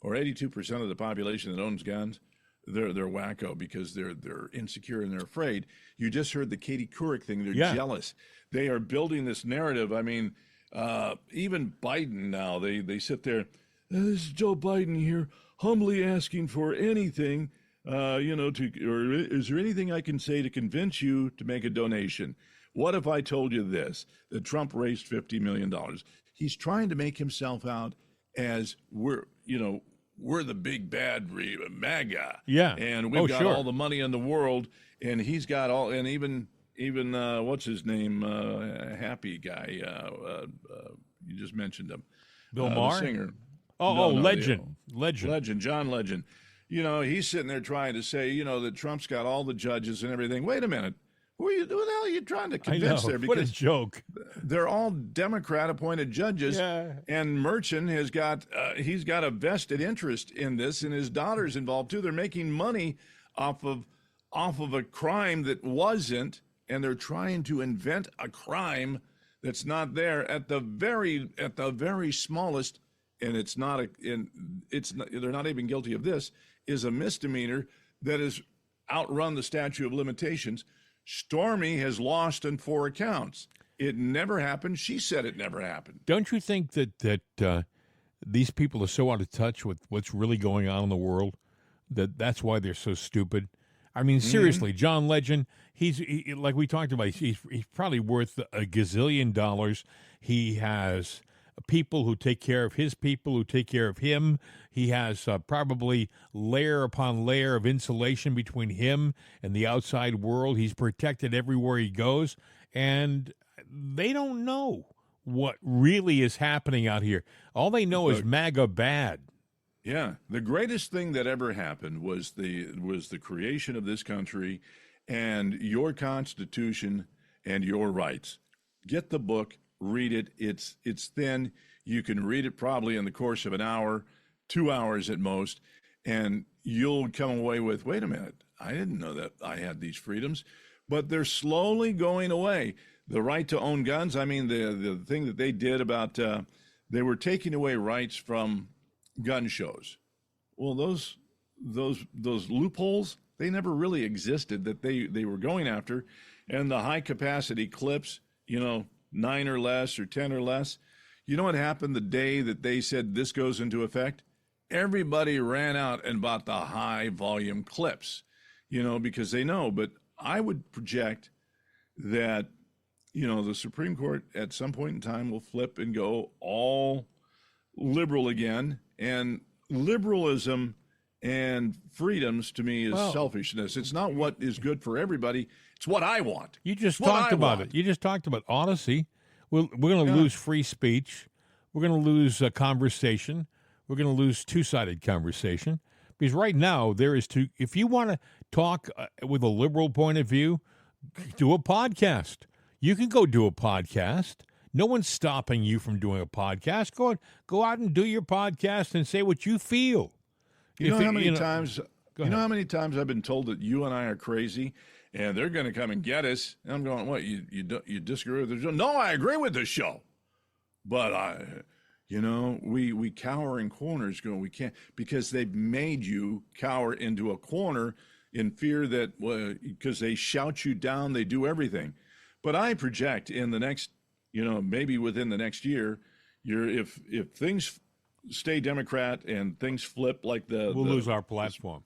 or 82% of the population that owns guns, they're wacko because they're insecure and they're afraid. You just heard the Katie Couric thing. They're jealous. They are building this narrative. I mean, even Biden now, they sit there. This is Joe Biden here, humbly asking for anything, or is there anything I can say to convince you to make a donation? What if I told you this, that Trump raised $50 million? He's trying to make himself out as we're the big bad MAGA. Yeah. And we've got all the money in the world, and he's got all, and even what's his name, happy guy, you just mentioned him. Bill Maher? The singer. Legend. John Legend. He's sitting there trying to say, that Trump's got all the judges and everything. Wait a minute. Who the hell are you trying to convince there? Because what a joke. They're all Democrat-appointed judges, and Merchant has got he's got a vested interest in this, and his daughter's involved too. They're making money off of a crime that wasn't, and they're trying to invent a crime that's not there at the very smallest, and they're not even guilty of this, is a misdemeanor that has outrun the statute of limitations. Stormy has lost on 4 accounts. It never happened. She said it never happened. Don't you think that these people are so out of touch with what's really going on in the world that's why they're so stupid? I mean, seriously, John Legend, he's like we talked about, he's probably worth a gazillion dollars. He has people who take care of his people, who take care of him. He has probably layer upon layer of insulation between him and the outside world. He's protected everywhere he goes, and they don't know what really is happening out here. All they know is MAGA bad. Yeah, the greatest thing that ever happened was the creation of this country and your Constitution and your rights. Get the book, read it. It's thin. You can read it probably in the course of an hour, 2 hours at most, and you'll come away with, wait a minute, I didn't know that I had these freedoms, but they're slowly going away. The right to own guns, I mean, the thing that they did about, they were taking away rights from gun shows. Well, those loopholes, they never really existed that they were going after. And the high capacity clips, 9 or less or 10 or less. You know what happened the day that they said this goes into effect? Everybody ran out and bought the high volume clips, because they know. But I would project that, the Supreme Court at some point in time will flip and go all liberal again. And liberalism and freedoms to me is selfishness. It's not what is good for everybody. It's what I want. You just talked about it. You just talked about Odyssey. We're going to lose free speech. We're going to lose conversation. We're going to lose two-sided conversation. Because right now, if you want to talk with a liberal point of view, do a podcast. You can go do a podcast. No one's stopping you from doing a podcast. Go out and do your podcast and say what you feel. You know how many times I've been told that you and I are crazy and they're going to come and get us? And I'm going, what, you disagree with the show? No, I agree with the show. But we cower in corners going, we can't, because they've made you cower into a corner in fear that, because they shout you down, they do everything. But I project in the next, maybe within the next year, if things stay Democrat and things flip like we'll lose our platform.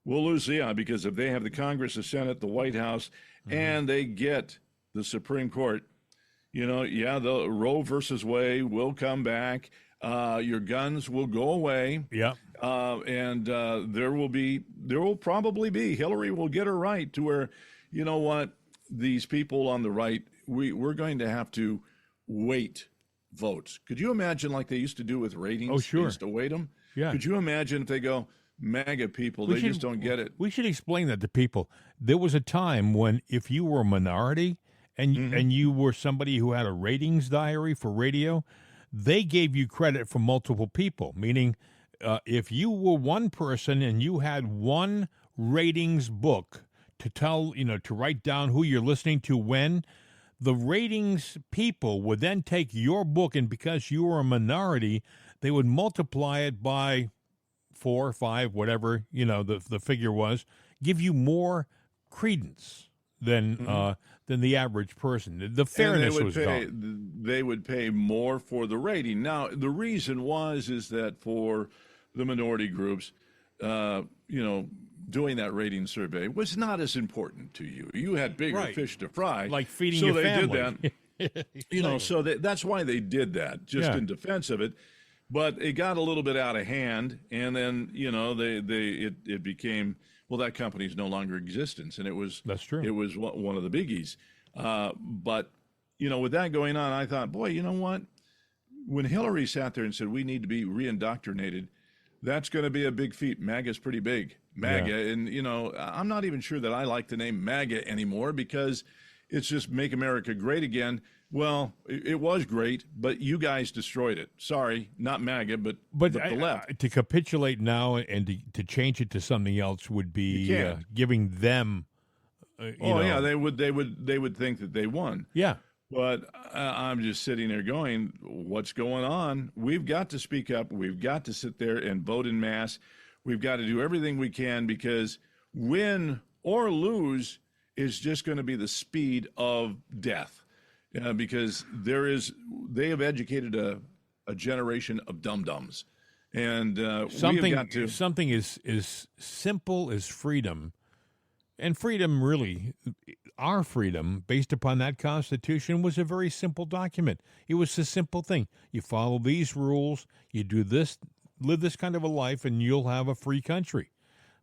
We'll lose, because if they have the Congress, the Senate, the White House, and they get the Supreme Court, the Roe versus Wade will come back. Your guns will go away. Yeah. And there will probably be, Hillary will get her right to where, these people on the right, we're going to have to wait votes. Could you imagine like they used to do with ratings? Oh, sure. They used to wait them. Yeah. Could you imagine if they go, MAGA people, they just don't get it? We should explain that to people. There was a time when if you were a minority and you were somebody who had a ratings diary for radio, they gave you credit for multiple people, meaning if you were one person and you had one ratings book to tell, to write down who you're listening to when, the ratings people would then take your book, and because you were a minority, they would multiply it by 4 or 5, whatever, the figure was, give you more credence than the average person. The fairness was gone. They would pay more for the rating. Now, the reason is that for the minority groups, doing that rating survey was not as important to you. You had bigger fish to fry. Like feeding your family. So they did that. So that's why they did that, just in defense of it. But it got a little bit out of hand, and then, it became, that company's no longer in existence, and it was that's true. It was one of the biggies. But with that going on, I thought, boy, you know what? When Hillary sat there and said we need to be reindoctrinated, that's going to be a big feat. MAGA's pretty big. MAGA, and I'm not even sure that I like the name MAGA anymore because it's just make America great again. Well, it was great, but you guys destroyed it. Sorry, not MAGA, but the left. To capitulate now and to change it to something else would be giving them. Yeah, they would think that they won. Yeah, but I'm just sitting there going, what's going on? We've got to speak up. We've got to sit there and vote in mass. We've got to do everything we can because win or lose is just going to be the speed of death. Because they have educated a generation of dum-dums. And something as simple as freedom, and freedom really, our freedom based upon that Constitution was a very simple document. It was a simple thing. You follow these rules, you do this, live this kind of a life, and you'll have a free country.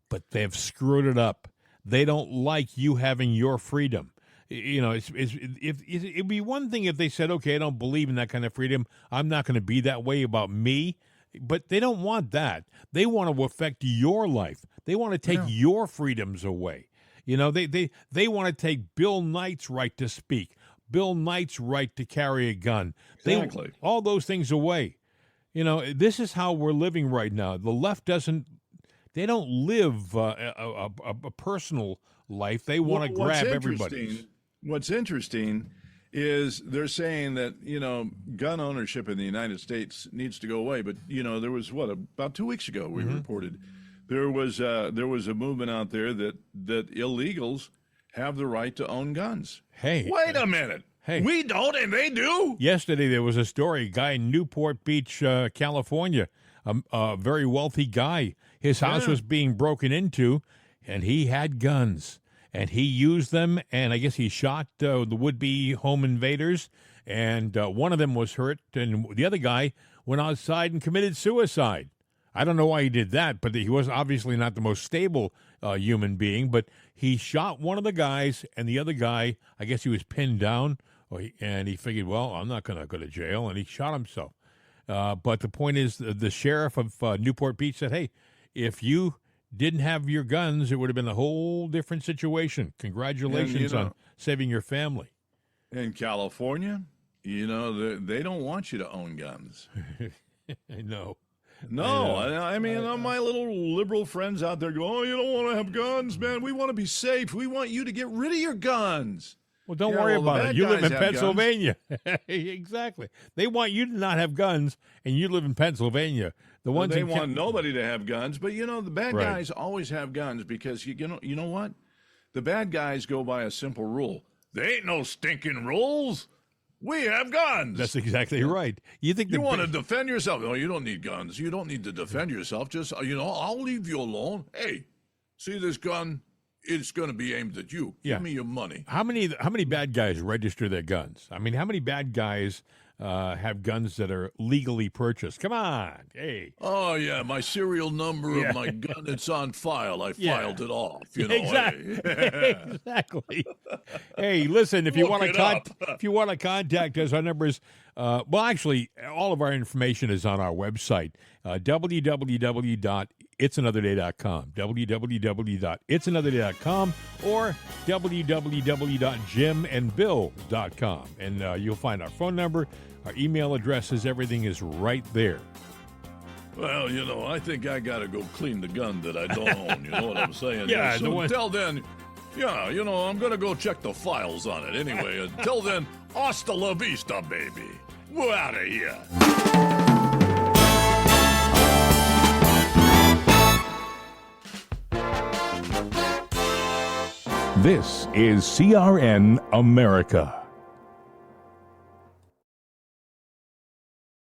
But they've screwed it up. They don't like you having your freedom. It'd be one thing if they said, okay, I don't believe in that kind of freedom. I'm not going to be that way about me. But they don't want that. They want to affect your life. They want to take your freedoms away. You know, they want to take Bill Knight's right to speak, Bill Knight's right to carry a gun. Exactly. All those things away. You know, this is how we're living right now. The left they don't live a personal life. They want to grab everybody. What's interesting is they're saying that, you know, gun ownership in the United States needs to go away. But, you know, there was, about 2 weeks ago we reported there was a movement out there that illegals have the right to own guns. Hey. Wait a minute. Hey. We don't and they do? Yesterday there was a story, a guy in Newport Beach, California, a very wealthy guy. His house was being broken into, and he had guns. And he used them, and I guess he shot the would-be home invaders, and one of them was hurt, and the other guy went outside and committed suicide. I don't know why he did that, but he was obviously not the most stable human being, but he shot one of the guys, and the other guy, I guess he was pinned down, and he figured, well, I'm not going to go to jail, and he shot himself. But the point is, the sheriff of Newport Beach said, hey, if you didn't have your guns, it would have been a whole different situation. Congratulations on saving your family. In California, you know, they don't want you to own guns. I know. No, I mean, my little liberal friends out there go, oh, you don't want to have guns, man. We want to be safe. We want you to get rid of your guns. Well, don't worry about it. You live in Pennsylvania. Exactly. They want you to not have guns, and you live in Pennsylvania. The ones they want nobody to have guns, but you know the bad Right. guys always have guns because you know what? The bad guys go by a simple rule. There ain't no stinking rules. We have guns. That's exactly right. You think you want to defend yourself? No, you don't need guns. You don't need to defend yourself. Just I'll leave you alone. Hey, see this gun? It's going to be aimed at you. Yeah. Give me your money. How many bad guys register their guns? I mean, how many bad guys have guns that are legally purchased? Come on, hey. Oh yeah, my serial number of my gun. It's on file. I filed it off. You know, exactly. hey. Exactly. Hey, listen, if you want Look to it up. if you want to contact us, our number is well, actually, all of our information is on our website, www.itsanotherday.com, www.itsanotherday.com, or www.jimandbill.com, and you'll find our phone number, our email addresses, everything is right there. Well, you know, I think I got to go clean the gun that I don't own. You know what I'm saying? Yeah, So until then, yeah, you know, I'm going to go check the files on it. Anyway, until then, hasta la vista, baby. We're out of here. This is CRN America.